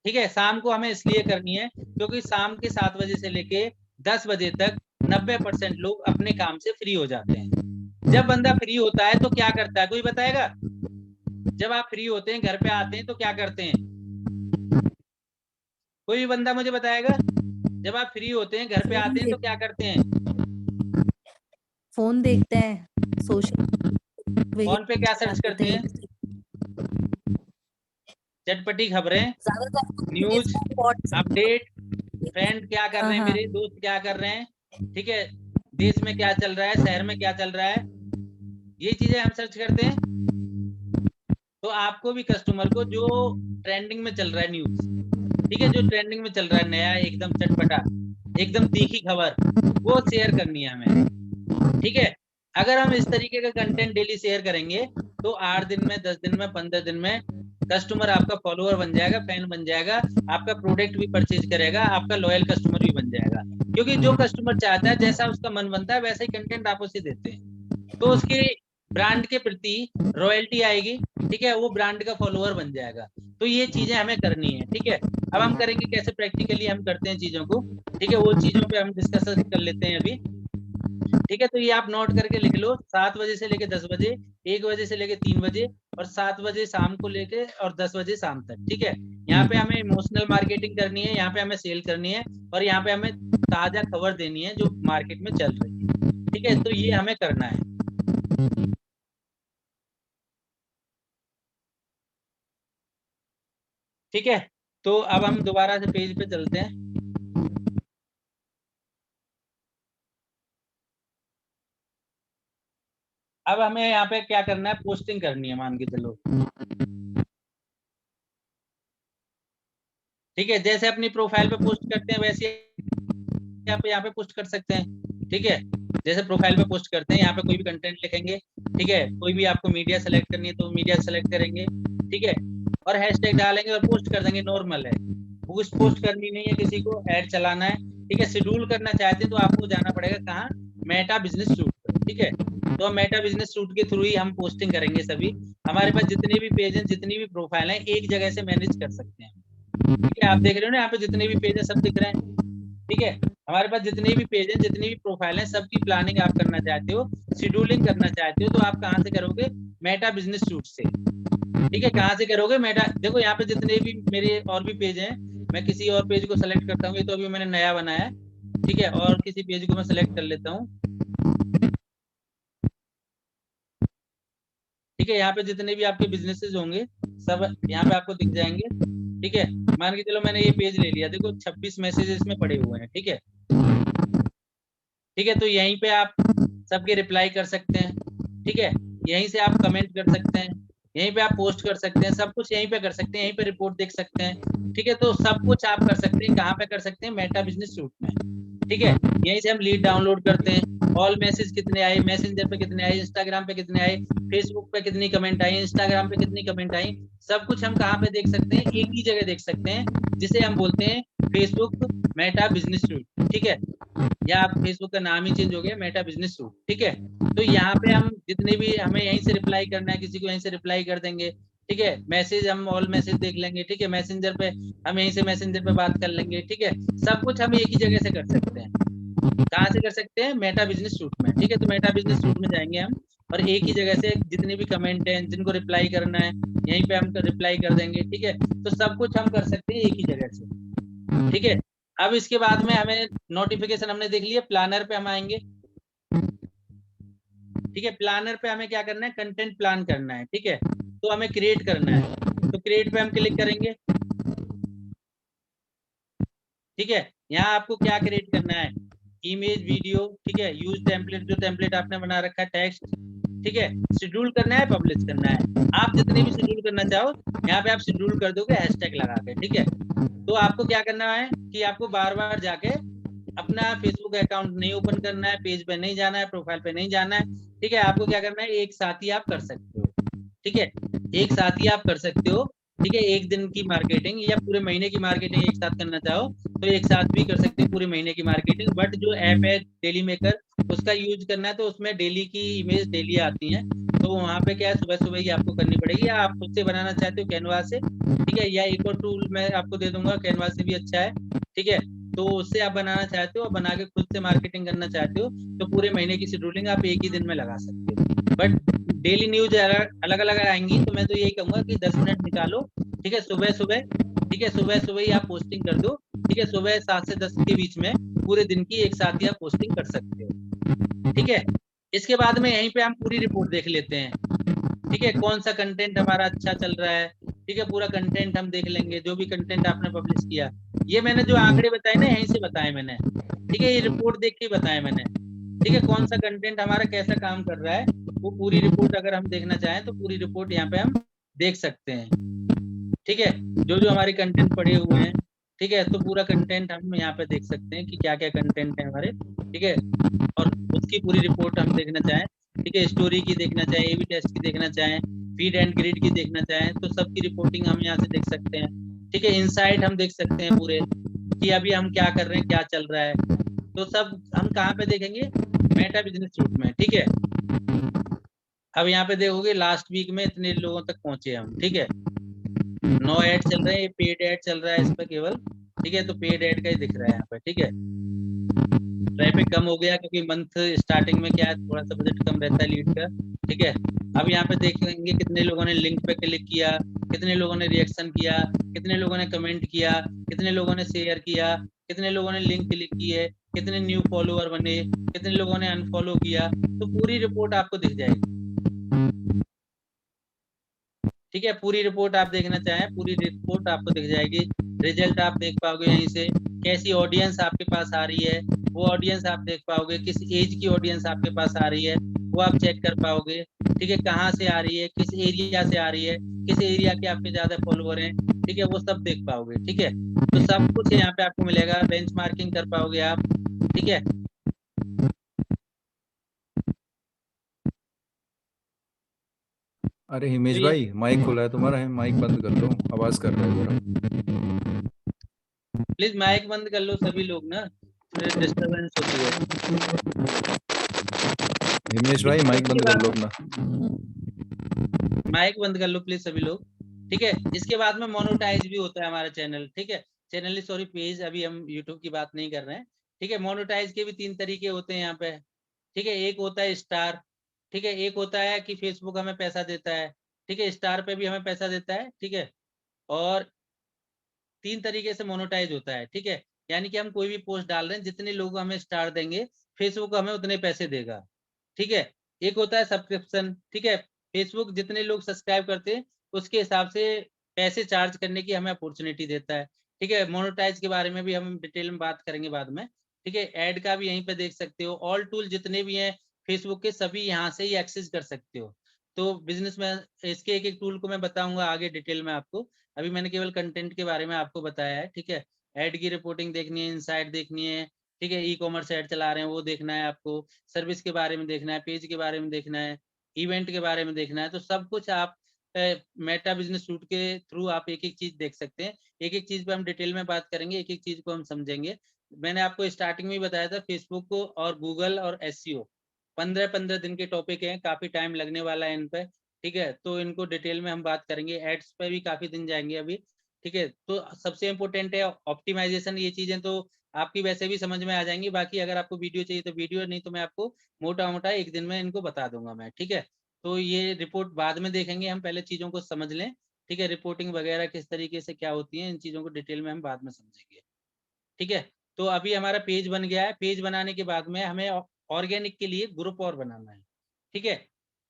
ठीक है, शाम को हमें इसलिए करनी है क्योंकि शाम के 7 बजे से लेके 10 बजे तक 90% लोग अपने काम से फ्री हो जाते हैं। जब बंदा फ्री होता है तो क्या करता है, कोई बताएगा? जब आप फ्री होते हैं, घर पे आते हैं, तो क्या करते हैं? कोई भी बंदा मुझे बताएगा? जब आप फ्री होते हैं, घर पे आते हैं, तो क्या करते हैं? फोन देखते हैं, सोशल फोन पे क्या सर्च करते हैं? चटपटी खबरें, न्यूज, अपडेट, फ्रेंड क्या कर रहे हैं, मेरे दोस्त क्या कर रहे हैं। ठीक है, देश में क्या चल रहा है, शहर में क्या चल रहा है, ये चीजें हम सर्च करते हैं। तो आपको भी, कस्टमर को, जो ट्रेंडिंग में चल रहा है न्यूज, ठीक है, जो ट्रेंडिंग में चल रहा है नया, एकदम चटपटा, एकदम तीखी खबर, वो शेयर करनी है हमें। ठीक है, अगर हम इस तरीके का कंटेंट डेली शेयर करेंगे तो 8 दिन में, 10 दिन में, 15 दिन में कस्टमर आपका फॉलोअर बन जाएगा, फैन बन जाएगा, आपका प्रोडक्ट भी परचेज करेगा, आपका लॉयल कस्टमर भी बन जाएगा। क्योंकि जो कस्टमर चाहता है, जैसा उसका मन बनता है, वैसा ही कंटेंट आप उसे देते हैं, तो उसके ब्रांड के प्रति रॉयल्टी आएगी। ठीक है, वो ब्रांड का फॉलोअर बन जाएगा। तो ये चीजें हमें करनी है। ठीक है, अब हम करेंगे कैसे, प्रैक्टिकली हम करते हैं चीजों को। ठीक है, वो चीजों पे हम डिस्कस कर लेते हैं अभी। ठीक है, तो ये आप नोट करके लिख लो, 7 बजे से लेके 10 बजे, 1 बजे से लेके 3 बजे, और 7 बजे शाम को लेके और 10 बजे शाम तक। ठीक है, यहाँ पे हमें इमोशनल मार्केटिंग करनी है, यहाँ पे हमें सेल करनी है, और यहाँ पे हमें ताजा खबर देनी है जो मार्केट में चल रही है। ठीक है, तो ये हमें करना है। ठीक है, तो अब हम दोबारा से पेज पे चलते हैं। अब हमें यहाँ पे क्या करना है, पोस्टिंग करनी है, मान के चलो। ठीक है, जैसे अपनी प्रोफाइल पे पोस्ट करते हैं वैसे आप यहाँ पे पोस्ट कर सकते हैं। ठीक है, जैसे प्रोफाइल पे पोस्ट करते हैं, यहाँ पे कोई भी कंटेंट लिखेंगे, ठीक है, कोई भी आपको मीडिया सेलेक्ट करनी है तो मीडिया सेलेक्ट करेंगे, ठीक है, और हैशटैग डालेंगे और पोस्ट कर देंगे, नॉर्मल है। पोस्ट करनी नहीं है, किसी को ऐड चलाना है, ठीक है। शेड्यूल करना चाहते हैं तो आपको जाना पड़ेगा कहाँ, मेटा बिजनेस सूट पर, ठीक है। तो मेटा बिजनेस सूट के थ्रू ही हम पोस्टिंग करेंगे सभी। हमारे पास जितने भी पेज हैं, जितनी भी प्रोफाइल हैं, एक जगह से मैनेज कर सकते हैं, ठीक है। आप देख रहे हो ना यहाँ पे जितने भी पेज हैं सब दिख रहे हैं, ठीक है। हमारे पास जितने भी पेज हैं, जितनी भी प्रोफाइल हैं, सबकी प्लानिंग आप करना चाहते हो, शेड्यूलिंग करना चाहते हो, तो आप कहाँ से करोगे, मेटा बिजनेस सूट से, ठीक है। कहाँ से करोगे, मेटा, देखो यहाँ पे जितने भी मेरे और भी पेज हैं, मैं किसी और पेज को सेलेक्ट करता हूँ, ये तो अभी मैंने नया बनाया है, ठीक है, और किसी पेज को मैं सेलेक्ट कर लेता हूँ, ठीक है। यहाँ पे जितने भी आपके बिजनेसेस होंगे सब यहाँ पे आपको दिख जाएंगे, ठीक है। मान के चलो मैंने ये पेज ले लिया, देखो 26 मैसेजेस में पड़े हुए हैं, ठीक है, ठीक है। तो यहीं पे आप सबके रिप्लाई कर सकते हैं, ठीक है। यहीं से आप कमेंट कर सकते हैं, यहीं पे आप पोस्ट कर सकते हैं, सब कुछ यहीं पे कर सकते हैं, यहीं पे रिपोर्ट देख सकते हैं, ठीक है। तो सब कुछ आप कर सकते हैं, कहाँ पे कर सकते हैं, मेटा बिजनेस सूट में, ठीक है। यहीं से हम लीड डाउनलोड करते हैं, ऑल मैसेज कितने आए, मैसेंजर पे कितने आए, इंस्टाग्राम पे कितने आए, फेसबुक पे कितनी कमेंट आई, इंस्टाग्राम पे कितनी कमेंट आई, सब कुछ हम कहाँ पे देख सकते हैं, एक ही जगह देख सकते हैं, जिसे हम बोलते हैं फेसबुक मेटा बिजनेस सूट, ठीक है। या आप फेसबुक का नाम ही चेंज हो गया, मेटा बिजनेस सूट, ठीक है। तो यहाँ पे हम जितने भी हमें यहीं से रिप्लाई करना है, किसी को यहीं से रिप्लाई कर देंगे, ठीक है। मैसेज हम ऑल मैसेज देख लेंगे, ठीक है। मैसेंजर पे हम यहीं से मैसेंजर पे बात कर लेंगे, ठीक है। सब कुछ हम एक ही जगह से कर सकते हैं, कहाँ से कर सकते हैं, मेटा बिजनेस सूट में, ठीक है। तो मेटा बिजनेस सूट में जाएंगे हम, और एक ही जगह से जितने भी कमेंट हैं, जिनको रिप्लाई करना है, यहीं पे हम रिप्लाई कर देंगे, ठीक है। तो सब कुछ हम कर सकते हैं एक ही जगह से, ठीक है। अब इसके बाद में हमें नोटिफिकेशन हमने देख लिया, प्लानर पे हम आएंगे, ठीक है। प्लानर पे हमें क्या करना है, कंटेंट प्लान करना है, ठीक है। तो हमें क्रिएट करना है, तो क्रिएट पे हम क्लिक करेंगे, ठीक है। यहाँ आपको क्या क्रिएट करना है, इमेज, वीडियो, ठीक है। यूज टेम्पलेट, जो टेम्पलेट आपने बना रखा है, टेक्स्ट, ठीक है। शेड्यूल करना है, पब्लिश करना है, आप जितने भी शेड्यूल करना चाहो यहाँ पे आप शेड्यूल कर दोगे हैशटैग लगा के, ठीक है। तो आपको क्या करना है कि आपको बार बार जाके अपना फेसबुक अकाउंट नहीं ओपन करना है, पेज पे नहीं जाना है, प्रोफाइल पे नहीं जाना है, ठीक है। आपको क्या करना है, एक साथ ही आप कर सकते हो, ठीक है। एक साथ ही आप कर सकते हो, ठीक है। एक दिन की मार्केटिंग या पूरे महीने की मार्केटिंग एक साथ करना चाहो तो एक साथ भी कर सकते हो, पूरे महीने की मार्केटिंग। बट जो ऐप है डेली मेकर, उसका यूज करना है तो उसमें डेली की इमेज डेली आती है, तो वहाँ पे क्या है, सुबह सुबह ही आपको करनी पड़ेगी, या आप खुद से बनाना चाहते हो कैनवा से, ठीक है। या एक और टूल मैं आपको दे दूंगा, कैनवा से भी अच्छा है, ठीक है। तो उससे आप बनाना चाहते हो, बना के खुद से मार्केटिंग करना चाहते हो, तो पूरे महीने की शेड्यूलिंग आप एक ही दिन में लगा सकते हो। बट डेली न्यूज अलग अलग आएंगी, तो मैं तो यही कहूंगा कि 10 मिनट निकालो, ठीक है, सुबह सुबह, ठीक है, सुबह सुबह ही आप पोस्टिंग कर दो, ठीक है। सुबह 7 से 10 के बीच में पूरे दिन की एक साथ ही आप पोस्टिंग कर सकते हो, ठीक है। इसके बाद में यहीं पे हम पूरी रिपोर्ट देख लेते हैं, ठीक है। कौन सा कंटेंट हमारा अच्छा चल रहा है, ठीक है। पूरा कंटेंट हम देख लेंगे, जो भी कंटेंट आपने पब्लिश किया, ये मैंने जो आंकड़े बताए ना, यहीं से बताए मैंने, ठीक है। ये रिपोर्ट देख के बताए मैंने, ठीक है। कौन सा कंटेंट हमारा कैसा काम कर रहा है, वो पूरी रिपोर्ट अगर हम देखना चाहें तो पूरी रिपोर्ट यहाँ पे हम देख सकते हैं, ठीक है। जो जो हमारे कंटेंट पड़े हुए हैं, ठीक है। तो पूरा कंटेंट हम यहाँ पे देख सकते हैं कि क्या क्या कंटेंट है हमारे, ठीक है। और उसकी पूरी रिपोर्ट हम देखना चाहें, ठीक है, स्टोरी की देखना चाहें, एबी टेस्ट की देखना चाहें, फीड एंड ग्रिड की देखना चाहें, तो सबकी रिपोर्टिंग हम यहाँ से देख सकते हैं, ठीक है। इनसाइट हम देख सकते हैं पूरे, कि अभी हम क्या कर रहे हैं, क्या चल रहा है, तो सब हम कहाँ पे देखेंगे, मेटा बिजनेस सूट में, ठीक है। अब यहाँ पे देखोगे लास्ट वीक में इतने लोगों तक पहुंचे हम, ठीक है। 9 ऐड चल रहे हैं, ये पेड ऐड चल रहा है इस पर केवल, ठीक है। तो पेड ऐड का ही दिख रहा है यहाँ पे, ठीक है। ट्रैफिक कम हो गया क्योंकि मंथ स्टार्टिंग में क्या है, थोड़ा सा बजट कम रहता है लीड का, ठीक है। अब यहाँ पे देख लेंगे कितने लोगों ने लिंक पे क्लिक किया, कितने लोगों ने रिएक्शन किया, कितने लोगों ने कमेंट किया, कितने लोगों ने शेयर किया, कितने लोगों ने लिंक क्लिक की है, कितने न्यू फॉलोअर बने, कितने लोगों ने अनफॉलो किया, तो पूरी रिपोर्ट आपको दिख जाएगी, ठीक है। पूरी रिपोर्ट आप देखना चाहें, पूरी रिपोर्ट आपको दिख जाएगी, रिजल्ट आप देख पाओगे यहीं से, कैसी ऑडियंस आपके पास आ रही है, वो ऑडियंस आप देख पाओगे, किस एज की ऑडियंस आपके पास आ रही है वो आप चेक कर पाओगे, ठीक है। कहाँ से आ रही है, किस एरिया से आ रही है, किस एरिया के आपके ज्यादा फॉलोअर हैं, ठीक है, वो सब देख पाओगे, ठीक है। तो सब कुछ यहाँ पे आपको मिलेगा, बेंचमार्किंग कर पाओगे आप, ठीक है। अरे हिमेश तो ये भाई, माइक खुला है तुम्हारा, माइक बंद कर लो, आवाज कर रहा है जरा। प्लीज माइक बंद कर लो सभी लोग ना, डिस्टरबेंस होती है। हिमेश भाई माइक इसके बंद कर बाद लो अपना। माइक बंद कर लो प्लीज सभी लोग। ठीक है, इसके बाद में मोनोटाइज भी होता है हमारा चैनल। ठीक है, चैनल सॉरी पेज, अभी हम यूट्यूब की बात नहीं कर रहे हैं। ठीक है, मोनोटाइज के भी 3 तरीके होते हैं यहाँ पे। ठीक है, एक होता है स्टार। ठीक है, एक होता है कि फेसबुक हमें पैसा देता है। ठीक है, स्टार पे भी हमें पैसा देता है। ठीक है, और 3 तरीके से मोनेटाइज होता है। ठीक है, यानी कि हम कोई भी पोस्ट डाल रहे हैं, जितने लोग हमें स्टार देंगे फेसबुक हमें उतने पैसे देगा। ठीक है, एक होता है सब्सक्रिप्शन। ठीक है, फेसबुक जितने लोग सब्सक्राइब करते हैं उसके हिसाब से पैसे चार्ज करने की हमें अपॉर्चुनिटी देता है। ठीक है, मोनेटाइज के बारे में भी हम डिटेल में बात करेंगे बाद में। ठीक है, ऐड का भी यहीं पे देख सकते हो। ऑल टूल जितने भी हैं फेसबुक के, सभी यहाँ से ही एक्सेस कर सकते हो। तो बिजनेस में इसके एक एक टूल को मैं बताऊंगा आगे डिटेल में आपको। अभी मैंने केवल कंटेंट के बारे में आपको बताया है। ठीक है, ऐड की रिपोर्टिंग देखनी है, इनसाइट देखनी है। ठीक है, ई कॉमर्स ऐड चला रहे हैं वो देखना है आपको, सर्विस के बारे में देखना है, पेज के बारे में देखना है, इवेंट के बारे में देखना है। तो सब कुछ आप मेटा बिजनेस सूट के थ्रू आप एक एक चीज देख सकते हैं। एक एक चीज पे हम डिटेल में बात करेंगे, एक एक चीज को हम समझेंगे। मैंने आपको स्टार्टिंग में ही बताया था फेसबुक को और गूगल और एसईओ 15-15 दिन के टॉपिक हैं, काफी टाइम लगने वाला है इन पे। ठीक है, तो इनको डिटेल में हम बात करेंगे। एड्स पे भी काफी दिन जाएंगे अभी। ठीक है, तो सबसे इम्पोर्टेंट है ऑप्टिमाइजेशन। ये चीजें तो आपकी वैसे भी समझ में आ जाएंगी। बाकी अगर आपको वीडियो चाहिए तो वीडियो, नहीं तो मैं आपको मोटा मोटा एक दिन में इनको बता दूंगा मैं। ठीक है, तो ये रिपोर्ट बाद में देखेंगे, हम पहले चीजों को समझ लें। ठीक है, रिपोर्टिंग वगैरह किस तरीके से क्या होती है, इन चीजों को डिटेल में हम बाद में समझेंगे। ठीक है, तो अभी हमारा पेज बन गया है। पेज बनाने के बाद में हमें ऑर्गेनिक के लिए ग्रुप और बनाना है। ठीक है,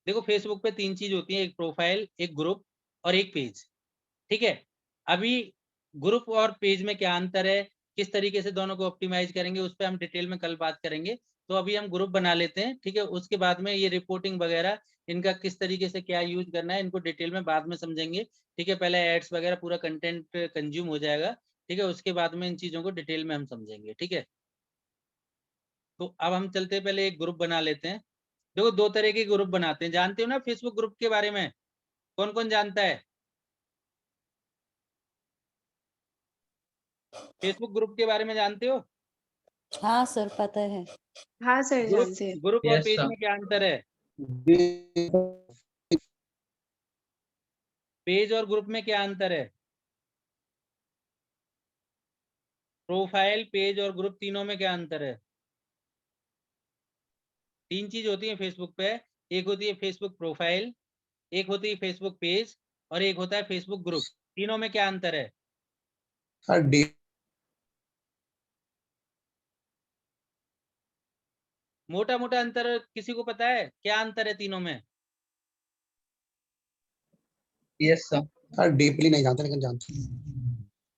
देखो फेसबुक पे 3 चीज होती है, एक प्रोफाइल, एक ग्रुप और एक पेज। ठीक है, अभी ग्रुप और पेज में क्या अंतर है, किस तरीके से दोनों को ऑप्टिमाइज करेंगे, उस पर हम डिटेल में कल बात करेंगे। तो अभी हम ग्रुप बना लेते हैं। ठीक है, उसके बाद में ये रिपोर्टिंग वगैरह इनका किस तरीके से क्या यूज करना है, इनको डिटेल में बाद में समझेंगे। ठीक है, पहले एड्स वगैरह पूरा कंटेंट कंज्यूम हो जाएगा। ठीक है, उसके बाद में इन चीजों को डिटेल में हम समझेंगे। ठीक है, तो अब हम चलते हैं, पहले एक ग्रुप बना लेते हैं। देखो 2 तरह के ग्रुप बनाते हैं, जानते हो ना फेसबुक ग्रुप के बारे में? कौन कौन जानता है फेसबुक ग्रुप के बारे में, जानते हो? हाँ सर, पता है। हाँ सर, ग्रुप जानते हैं। ग्रुप और यस पेज सर। में क्या अंतर है? पेज और ग्रुप में क्या अंतर है? प्रोफाइल, पेज और ग्रुप तीनों में क्या अंतर है? 3 चीज होती है फेसबुक पे। एक होती है फेसबुक प्रोफाइल, एक होती है फेसबुक पेज और एक होता है फेसबुक ग्रुप। तीनों में क्या अंतर है? सर मोटा मोटा अंतर किसी को पता है क्या अंतर है तीनों में? Yes sir. सर डीपली नहीं जानते लेकिन जानते हैं।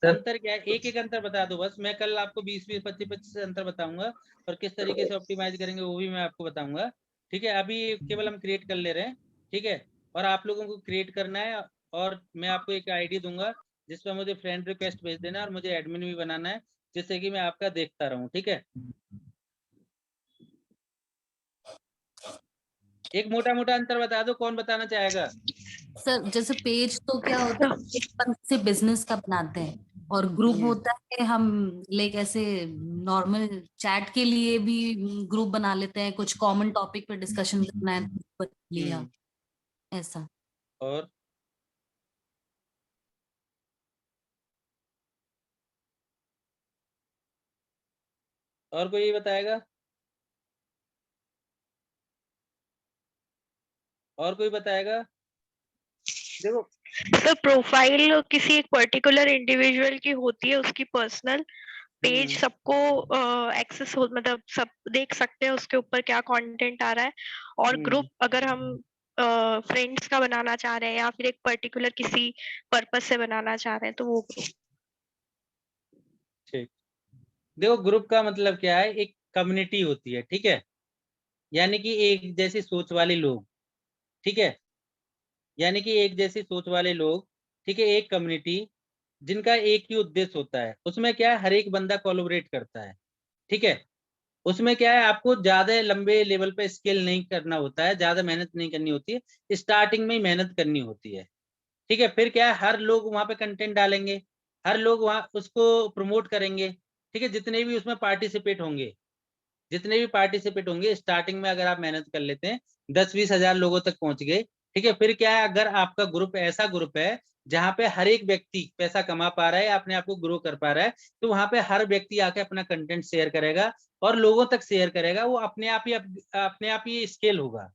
सर अंतर क्या है, एक एक अंतर बता दो बस। मैं कल आपको 20-20, 25-25 अंतर बताऊंगा और किस तरीके से ऑप्टिमाइज करेंगे वो भी मैं आपको बताऊंगा। ठीक है, अभी केवल हम क्रिएट कर ले रहे हैं। ठीक है, और आप लोगों को क्रिएट करना है और मैं आपको एक आईडी दूंगा जिस पर मुझे फ्रेंड रिक्वेस्ट भेज देना और मुझे एडमिन भी बनाना है, जिससे कि मैं आपका देखता रहूं। ठीक है, एक मोटा मोटा अंतर बता दो, कौन बताना चाहेगा? सर जैसे पेज तो क्या होता है, एक अपन से बिजनेस का बनाते हैं, और ग्रुप होता है हम लाइक ऐसे नॉर्मल चैट के लिए भी ग्रुप बना लेते हैं, कुछ कॉमन टॉपिक पे डिस्कशन करना है तो लिया ऐसा। और कोई बताएगा? और कोई बताएगा? देखो सर प्रोफाइल किसी एक पर्टिकुलर इंडिविजुअल की होती है, उसकी पर्सनल। पेज सबको एक्सेस हो, मतलब सब देख सकते हैं उसके ऊपर क्या कंटेंट आ रहा है। और ग्रुप अगर हम फ्रेंड्स का बनाना चाह रहे हैं या फिर एक पर्टिकुलर किसी पर्पस से बनाना चाह रहे हैं तो वो ग्रुप। ठीक, देखो ग्रुप का मतलब क्या है, एक कम्युनिटी होती है। ठीक है, यानी कि एक जैसी सोच वाले लोग। ठीक है, यानी कि एक जैसी सोच वाले लोग। ठीक है, एक कम्युनिटी जिनका एक ही उद्देश्य होता है। उसमें क्या है, हर एक बंदा कोलैबोरेट करता है। ठीक है, उसमें क्या है, आपको ज्यादा लंबे लेवल पे स्केल नहीं करना होता है, ज्यादा मेहनत नहीं करनी होती है, स्टार्टिंग में ही मेहनत करनी होती है। ठीक है, फिर क्या है, हर लोग वहां पे कंटेंट डालेंगे, हर लोग वहां उसको प्रमोट करेंगे। ठीक है, जितने भी उसमें पार्टिसिपेट होंगे, जितने भी पार्टिसिपेट होंगे, स्टार्टिंग में अगर आप मेहनत कर लेते हैं 10-20 हजार लोगों तक पहुंच गए। ठीक है, फिर क्या है, अगर आपका ग्रुप ऐसा ग्रुप है जहां पे हर एक व्यक्ति पैसा कमा पा रहा है, अपने आप को ग्रो कर पा रहा है, तो वहां पे हर व्यक्ति आके अपना कंटेंट शेयर करेगा और लोगों तक शेयर करेगा, वो अपने आप ही स्केल होगा।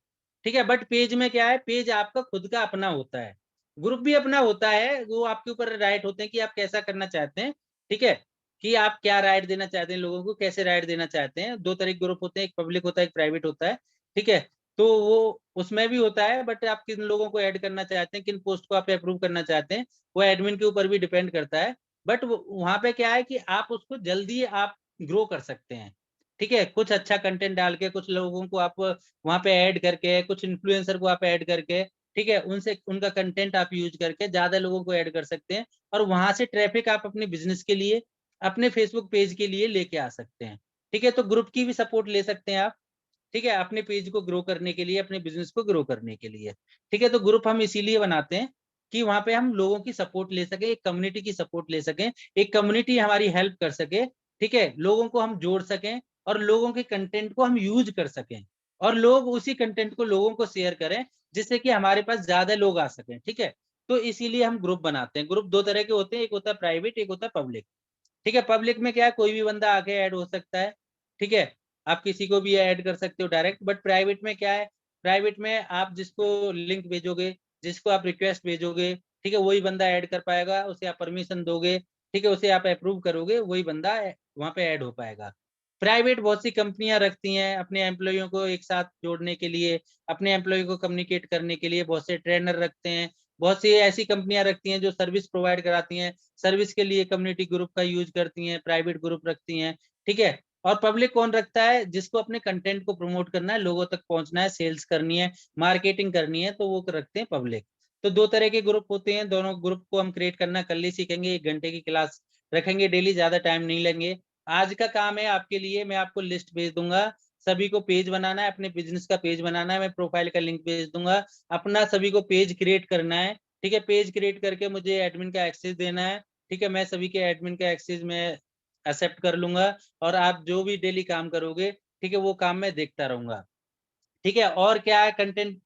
ठीक है, बट पेज में क्या है, पेज आपका खुद का अपना होता है, ग्रुप भी अपना होता है, वो आपके ऊपर राइट होते हैं कि आप कैसा करना चाहते हैं। ठीक है, कि आप क्या राइट देना चाहते हैं, लोगों को कैसे राइट देना चाहते हैं। दो तरह के ग्रुप होते हैं, एक पब्लिक होता है, एक प्राइवेट होता है। ठीक है, तो वो उसमें भी होता है, बट आप किन लोगों को ऐड करना चाहते हैं, किन पोस्ट को आप अप्रूव करना चाहते हैं, वो एडमिन के ऊपर भी डिपेंड करता है। बट वहां पे क्या है कि आप उसको जल्दी आप ग्रो कर सकते हैं। ठीक है, कुछ अच्छा कंटेंट डाल के, कुछ लोगों को आप वहां पे ऐड करके, कुछ इन्फ्लुएंसर को आप ऐड करके, ठीक है, उनसे उनका कंटेंट आप यूज करके ज्यादा लोगों को ऐड कर सकते हैं, और वहां से ट्रैफिक आप अपने बिजनेस के लिए, अपने फेसबुक पेज के लिए लेके आ सकते हैं। ठीक है, तो ग्रुप की भी सपोर्ट ले सकते हैं आप। ठीक है, अपने पेज को ग्रो करने के लिए, अपने बिजनेस को ग्रो करने के लिए। ठीक है, तो ग्रुप हम इसीलिए बनाते हैं कि वहां पे हम लोगों की सपोर्ट ले सके, एक कम्युनिटी की सपोर्ट ले सकें, एक कम्युनिटी हमारी हेल्प कर सके। ठीक है, लोगों को हम जोड़ सकें और लोगों के कंटेंट को हम यूज कर सकें, और लोग उसी कंटेंट को लोगों को शेयर करें, जिससे कि हमारे पास ज्यादा लोग आ सकें। ठीक है, तो इसीलिए हम ग्रुप बनाते हैं। ग्रुप दो तरह के होते हैं, एक होता है प्राइवेट, एक होता है पब्लिक। ठीक है, पब्लिक में क्या है, कोई भी बंदा आके ऐड हो सकता है। ठीक है, आप किसी को भी ऐड कर सकते हो डायरेक्ट। बट प्राइवेट में क्या है, प्राइवेट में आप जिसको लिंक भेजोगे, जिसको आप रिक्वेस्ट भेजोगे, ठीक है, वही बंदा ऐड कर पाएगा, उसे आप परमिशन दोगे, ठीक है, उसे आप अप्रूव करोगे, वही बंदा वहां पे ऐड हो पाएगा। प्राइवेट बहुत सी कंपनियां रखती हैं अपने एम्प्लॉइयों को एक साथ जोड़ने के लिए, अपने एम्प्लॉय को कम्युनिकेट करने के लिए, बहुत से ट्रेनर रखते हैं, बहुत सी ऐसी कंपनियां रखती हैं जो सर्विस प्रोवाइड कराती हैं, सर्विस के लिए कम्युनिटी ग्रुप का यूज करती हैं, प्राइवेट ग्रुप रखती हैं। ठीक है, और पब्लिक कौन रखता है, जिसको अपने कंटेंट को प्रमोट करना है, लोगों तक पहुंचना है, सेल्स करनी है, मार्केटिंग करनी है, तो वो रखते हैं पब्लिक। तो दो तरह के ग्रुप होते हैं, दोनों ग्रुप को हम क्रिएट करना कल ही सीखेंगे, 1 घंटे की क्लास रखेंगे डेली, ज्यादा टाइम नहीं लेंगे। आज का काम है आपके लिए, मैं आपको लिस्ट भेज दूंगा, सभी को पेज बनाना है, अपने बिजनेस का पेज बनाना है, मैं प्रोफाइल का लिंक भेज दूंगा, अपना सभी को पेज क्रिएट करना है। ठीक है, पेज क्रिएट करके मुझे एडमिन का एक्सेस देना है। ठीक है, मैं सभी के एडमिन का एक्सेस में एक्सेप्ट कर लूंगा, और आप जो भी डेली काम करोगे, ठीक है, वो काम मैं देखता रहूंगा। ठीक है, और क्या है कंटेंट,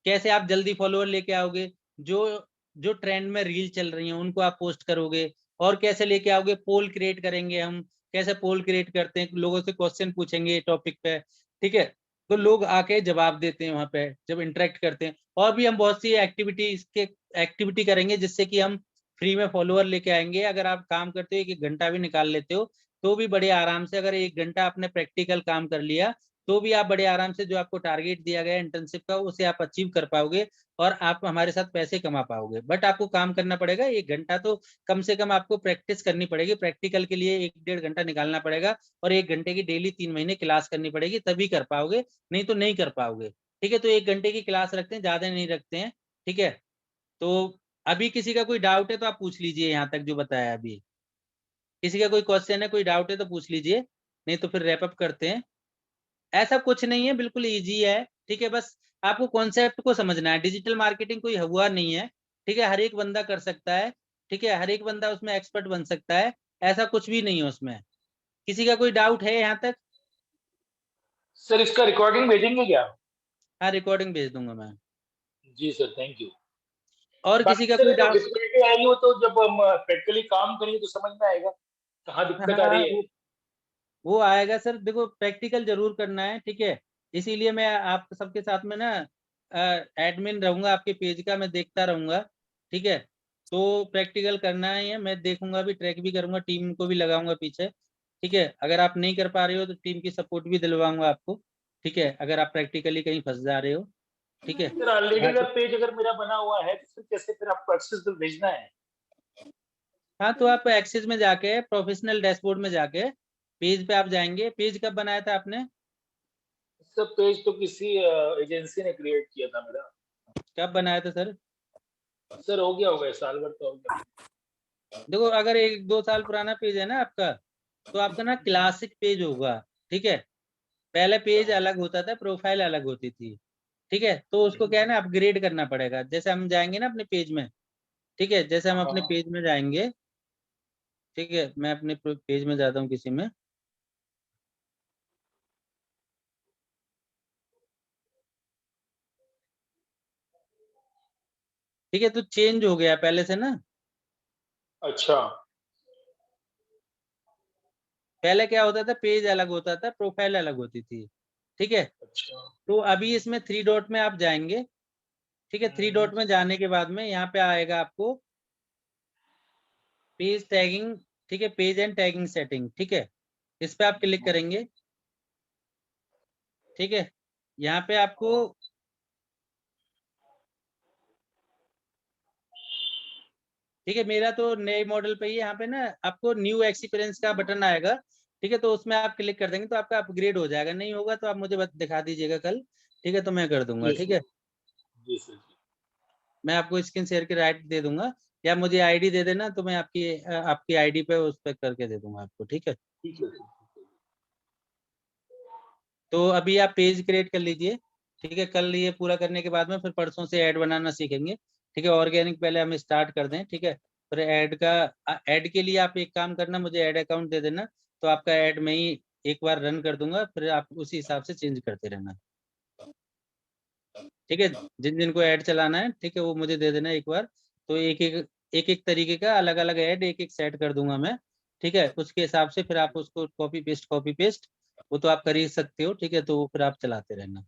कैसे आप जल्दी फॉलोअर लेके आओगे, जो जो ट्रेंड में रील चल रही हैं उनको आप पोस्ट करोगे, और कैसे लेके आओगे, पोल क्रिएट करेंगे हम, कैसे पोल क्रिएट करते हैं, लोगों से क्वेश्चन पूछेंगे टॉपिक पे। ठीक है, तो लोग आके जवाब देते हैं वहां पे जब इंटरेक्ट करते हैं, और भी हम बहुत सी एक्टिविटी करेंगे, जिससे कि हम फ्री में फॉलोअर लेके आएंगे। अगर आप काम करते हो, 1-1 घंटा भी निकाल लेते हो, तो भी बड़े आराम से, अगर 1 घंटा आपने प्रैक्टिकल काम कर लिया, तो भी आप बड़े आराम से जो आपको टारगेट दिया गया इंटर्नशिप का, उसे आप अचीव कर पाओगे, और आप हमारे साथ पैसे कमा पाओगे। बट आपको काम करना पड़ेगा, 1 घंटा तो कम से कम आपको प्रैक्टिस करनी पड़ेगी, प्रैक्टिकल के लिए 1-1.5 घंटा निकालना पड़ेगा, और 1 घंटे की डेली 3 महीने क्लास करनी पड़ेगी, तभी कर पाओगे, नहीं तो नहीं कर पाओगे। ठीक है, तो 1 घंटे की क्लास रखते हैं, ज्यादा नहीं रखते हैं। ठीक है, तो अभी किसी का कोई डाउट है तो आप पूछ लीजिए, यहाँ तक जो बताया अभी किसी का कोई क्वेश्चन है, कोई डाउट है तो पूछ लीजिए, नहीं तो फिर रैप अप करते हैं। ऐसा कुछ नहीं है, बिल्कुल ईजी है। ठीक है, बस आपको कॉन्सेप्ट को समझना है, डिजिटल मार्केटिंग कोई हुआ नहीं है। ठीक है, हर एक बंदा कर सकता है। ठीक है, हर एक बंदा उसमें एक्सपर्ट बन सकता है, ऐसा कुछ भी नहीं है उसमें। किसी का कोई डाउट है यहाँ तक? सर इसका रिकॉर्डिंग भेजेंगे क्या? हाँ, रिकॉर्डिंग भेज दूंगा मैं। जी सर, थैंक यू। और किसी का सर कोई जो डाउट? डिफिकल्टी आई हो तो जब हम प्रैक्टिकली काम करेंगे तो समझ में आएगा कहाँ दिक्कत आ हाँ, रही है। वो आएगा सर, देखो प्रैक्टिकल जरूर करना है। ठीक है, इसीलिए मैं आप सबके साथ में ना एडमिन रहूंगा, आपके पेज का मैं देखता रहूंगा। ठीक है, तो प्रैक्टिकल करना है, मैं देखूंगा भी, ट्रैक भी करूंगा, टीम को भी लगाऊंगा पीछे। ठीक है, अगर आप नहीं कर पा रहे हो तो टीम की सपोर्ट भी दिलवाऊंगा आपको। ठीक है, अगर आप प्रैक्टिकली कहीं फंस जा रहे हो। ठीक है, सर ऑलरेडी अगर पेज अगर मेरा बना हुआ है तो फिर कैसे फिर आपको एक्सेस बिल भेजना है? हाँ, तो आप एक्सेस में जाके, प्रोफेशनल डैशबोर्ड में जाके, पेज पे आप जाएंगे। पेज कब बनाया था आपने? सर पेज तो किसी एजेंसी ने क्रिएट किया था मेरा। कब बनाया था सर? सर हो गया होगा, साल भर तो हो गया। देखो, अगर 1-2 साल पुराना पेज है ना आपका, तो आपका ना क्लासिक पेज होगा। ठीक है, पहले पेज अलग होता था, प्रोफाइल अलग होती थी, ठीक है। तो उसको क्या है ना, अपग्रेड करना पड़ेगा। जैसे हम जाएंगे ना अपने पेज में, ठीक है, जैसे हम अपने हाँ। पेज में जाएंगे, ठीक है, मैं अपने पेज में जाता हूँ किसी में, ठीक है, तो चेंज हो गया पहले से ना। अच्छा। पहले क्या होता था, पेज अलग होता था, प्रोफाइल अलग होती थी, ठीक है। अच्छा। तो अभी इसमें 3 डॉट में आप जाएंगे, ठीक है। 3 डॉट में जाने के बाद में यहाँ पे आएगा आपको पेज टैगिंग, ठीक है, पेज एंड टैगिंग सेटिंग, ठीक है। इस पे आप क्लिक करेंगे, ठीक है। यहाँ पे आपको ठीक है, मेरा तो नए मॉडल पे ही यहाँ पे ना आपको न्यू एक्सपीरियंस का बटन आएगा, ठीक है। तो उसमें आप क्लिक कर देंगे तो आपका अपग्रेड हो जाएगा। नहीं होगा तो आप मुझे दिखा दीजिएगा कल, ठीक है, तो मैं कर दूंगा, जी ठीक सर। है। जी सर। मैं आपको स्क्रीन शेयर के राइट दे दूंगा, या मुझे आईडी दे देना, तो मैं आपकी आईडी पे उस पर करके दे दूंगा आपको, ठीक है। ठीक है सर। तो अभी आप पेज क्रिएट कर लीजिए, ठीक है। कल ये पूरा करने के बाद में फिर परसों से ऐड बनाना सीखेंगे, ठीक है। ऑर्गेनिक पहले हम स्टार्ट कर दें, ठीक है। फिर ऐड के लिए आप एक काम करना, मुझे ऐड अकाउंट दे देना, तो आपका ऐड मैं ही एक बार रन कर दूंगा, फिर आप उसी हिसाब से चेंज करते रहना, ठीक है। जिन जिन को ऐड चलाना है, ठीक है, वो मुझे दे देना एक बार। तो एक तरीके का अलग अलग ऐड एक एक सेट कर दूंगा मैं, ठीक है। उसके हिसाब से फिर आप उसको कॉपी पेस्ट वो तो आप कर ही सकते हो, ठीक है। तो वो फिर आप चलाते रहना।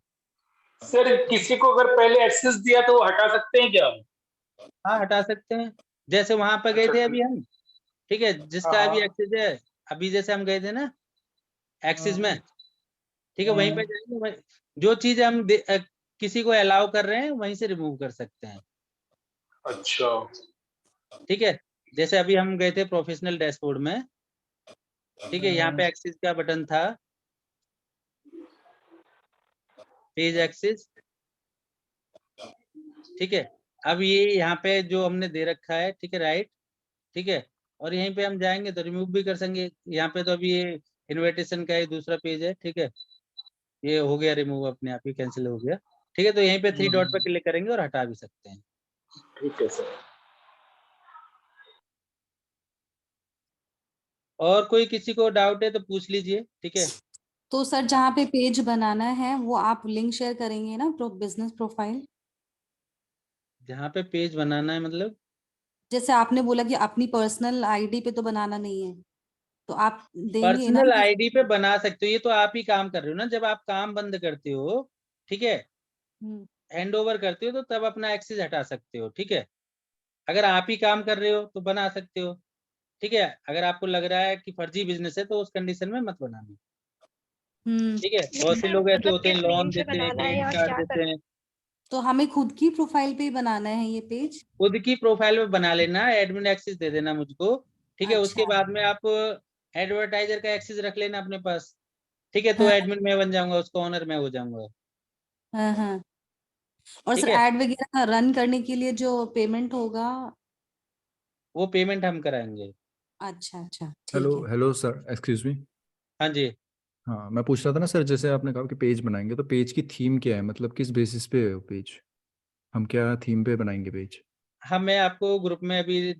सर किसी को अगर पहले एक्सेस दिया तो वो हटा सकते हैं क्या हम? हाँ, हटा सकते हैं। जैसे वहां पर गए अच्छा थे ठीक। अभी हम, ठीक है, हाँ जिसका अभी हाँ। एक्सेस है, अभी जैसे हम गए थे ना एक्सिस में, ठीक है, वहीं पे जाएंगे, जो चीज हम किसी को अलाउ कर रहे हैं वहीं से रिमूव कर सकते हैं, अच्छा। ठीक है। जैसे अभी हम गए थे प्रोफेशनल डैशबोर्ड में, ठीक है, यहाँ पे एक्सिस का बटन था, पेज एक्सिस, ठीक है। अब ये यहाँ पे जो हमने दे रखा है, ठीक है, राइट, ठीक है, और यहीं पे हम जाएंगे तो रिमूव भी कर सकेंगे। यहाँ पे तो अभी ये इनविटेशन का ही दूसरा पेज है, ठीक है, ये हो गया रिमूव, अपने आप ही कैंसिल हो गया, ठीक है। तो यहीं पे 3 डॉट पे क्लिक करेंगे और हटा भी सकते हैं। ठीक है सर। और कोई किसी को डाउट है तो पूछ लीजिए, ठीक है। तो सर जहाँ पे पेज बनाना है वो आप लिंक शेयर करेंगे ना, बिजनेस प्रोफाइल? जहाँ पे पेज बनाना है मतलब जैसे आपने बोला कि अपनी पर्सनल आईडी पे तो बनाना नहीं है, तो आप देंगे ना पर्सनल कि आईडी पे बना सकते हो, ये तो आप ही काम कर रहे हो ना। जब आप काम बंद करते हो, ठीक है, हम्म, हैंड ओवर करते हो, तो तब अपना एक्सेस हटा सकते हो, ठीक है। अगर आप ही काम कर रहे हो तो बना सकते हो, ठीक है। अगर आपको लग रहा है कि फर्जी बिजनेस है तो उस कंडीशन में मत बनाना, ठीक है। बहुत से लोग ऐसे मतलब होते हैं, किस नेम लोन से देते हैं, बनाना है क्रेडिट या कार्ड क्या देते करना हैं। तो हमें खुद की प्रोफाइल पे ही बनाना है ये पेज? खुद की प्रोफाइल में बना लेना, एडमिन एक्सेस दे देना मुझको, ठीक है। उसके अच्छा। बाद में आप एडवर्टाइजर का एक्सेस रख लेना अपने पास, ठीक है। तो हाँ एडमिन मैं बन जाऊंगा, उसका ओनर मैं हो जाऊंगा, हाँ हाँ। और ठीक सर है। एड वगैरह रन करने के लिए जो पेमेंट होगा? वो पेमेंट हम कराएंगे। अच्छा अच्छा, हेलो ठीक है। Hello sir, excuse me. हाँ जी। हाँ, मैं पूछ रहा था ना सर, जैसे आपने कहा कि पेज बनाएंगे, तो पेज की थीम क्या है, मतलब किस बेसिस पे है वो पेज? हम क्या थीम पे बनाएंगे पेज? हाँ, मैं आपको ग्रुप में अभी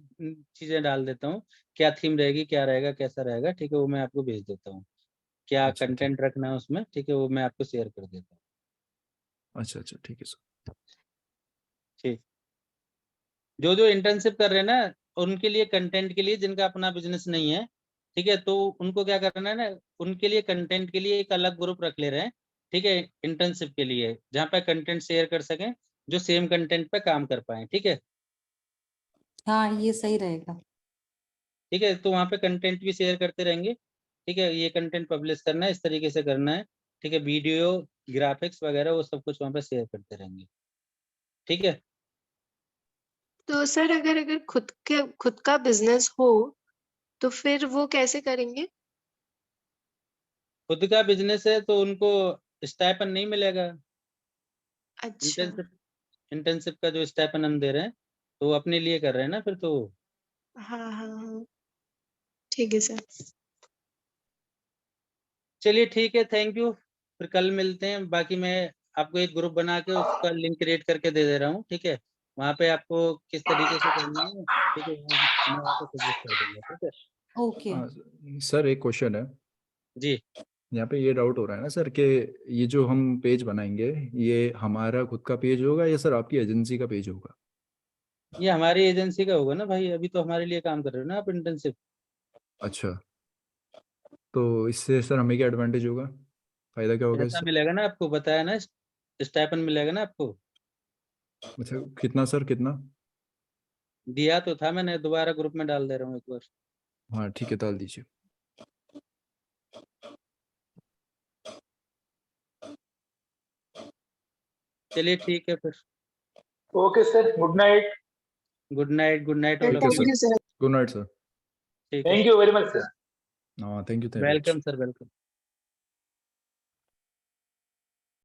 चीजें डाल देता हूँ, क्या थीम रहेगी, क्या रहेगा, कैसा रहेगा, ठीक है, वो मैं आपको भेज देता हूँ। क्या अच्छा ठीक। कंटेंट रखना है उसमें, ठीक है, वो मैं आपको शेयर कर देता हूँ, अच्छा अच्छा, ठीक है सर। ठीक। जो जो इंटर्नशिप कर रहे हैं ना, उनके लिए कंटेंट के लिए, जिनका अपना बिजनेस नहीं है, ठीक है, तो उनको क्या करना है ना, उनके लिए कंटेंट के लिए एक अलग ग्रुप रख ले रहे हैं, ठीक है, इंटर्नशिप के लिए, जहाँ पे कंटेंट शेयर कर सकें, जो सेम कंटेंट पे काम कर पाए, ठीक है। हाँ ये सही रहेगा। ठीक है, तो वहाँ पे कंटेंट भी शेयर करते रहेंगे, ठीक है। ये कंटेंट पब्लिश करना है, इस तरीके से करना है, ठीक है। वीडियो, ग्राफिक्स वगैरह वो सब कुछ वहाँ पे शेयर करते रहेंगे, ठीक है। तो सर अगर अगर खुद का बिजनेस हो तो फिर वो कैसे करेंगे? खुद का बिजनेस है तो उनको स्टाइपन नहीं मिलेगा। अच्छा। इंटर्नशिप इंटर्नशिप का जो स्टाइपन हम दे रहे हैं, तो वो अपने लिए कर रहे हैं ना फिर तो। हाँ हाँ हाँ, ठीक है सर। चलिए ठीक है, थैंक यू। फिर कल मिलते हैं। बाकी मैं आपको एक ग्रुप बना के उसका लिंक क्रिएट करके दे दे रहा हूँ, ठीक है? वहाँ पे आपको किस तरीके से करना है, ठीक है? मैं वहाँ पे सजेस्ट कर दूंगा, ठीक है? ओके। सर एक क्वेश्चन है जी। यहाँ पे, ये डाउट हो रहा है ना सर कि ये जो हम पेज बनाएंगे ये हमारा खुद का पेज होगा या सर आपकी एजेंसी का पेज होगा? ये हमारी एजेंसी का होगा ना भाई, अभी तो हमारे लिए काम कर रहे हो ना आप इंटर्नशिप। अच्छा, तो इससे सर हमें क्या एडवांटेज होगा, फायदा क्या होगा पैसा इससे? मिलेगा ना आपको, बताया ना, स्टाइपेंड मिलेगा ना आपको। अच्छा कितना सर, कितना? दिया तो था मैंने, दोबारा ग्रुप में डाल दे रहा हूँ एक बार। हाँ ठीक है, डाल दीजिए। चलिए ठीक है फिर। Okay sir, good night. Good night, good night all of okay you. Sir, good night sir. ठीक है, thank you very much sir. हाँ thank you, welcome sir, welcome.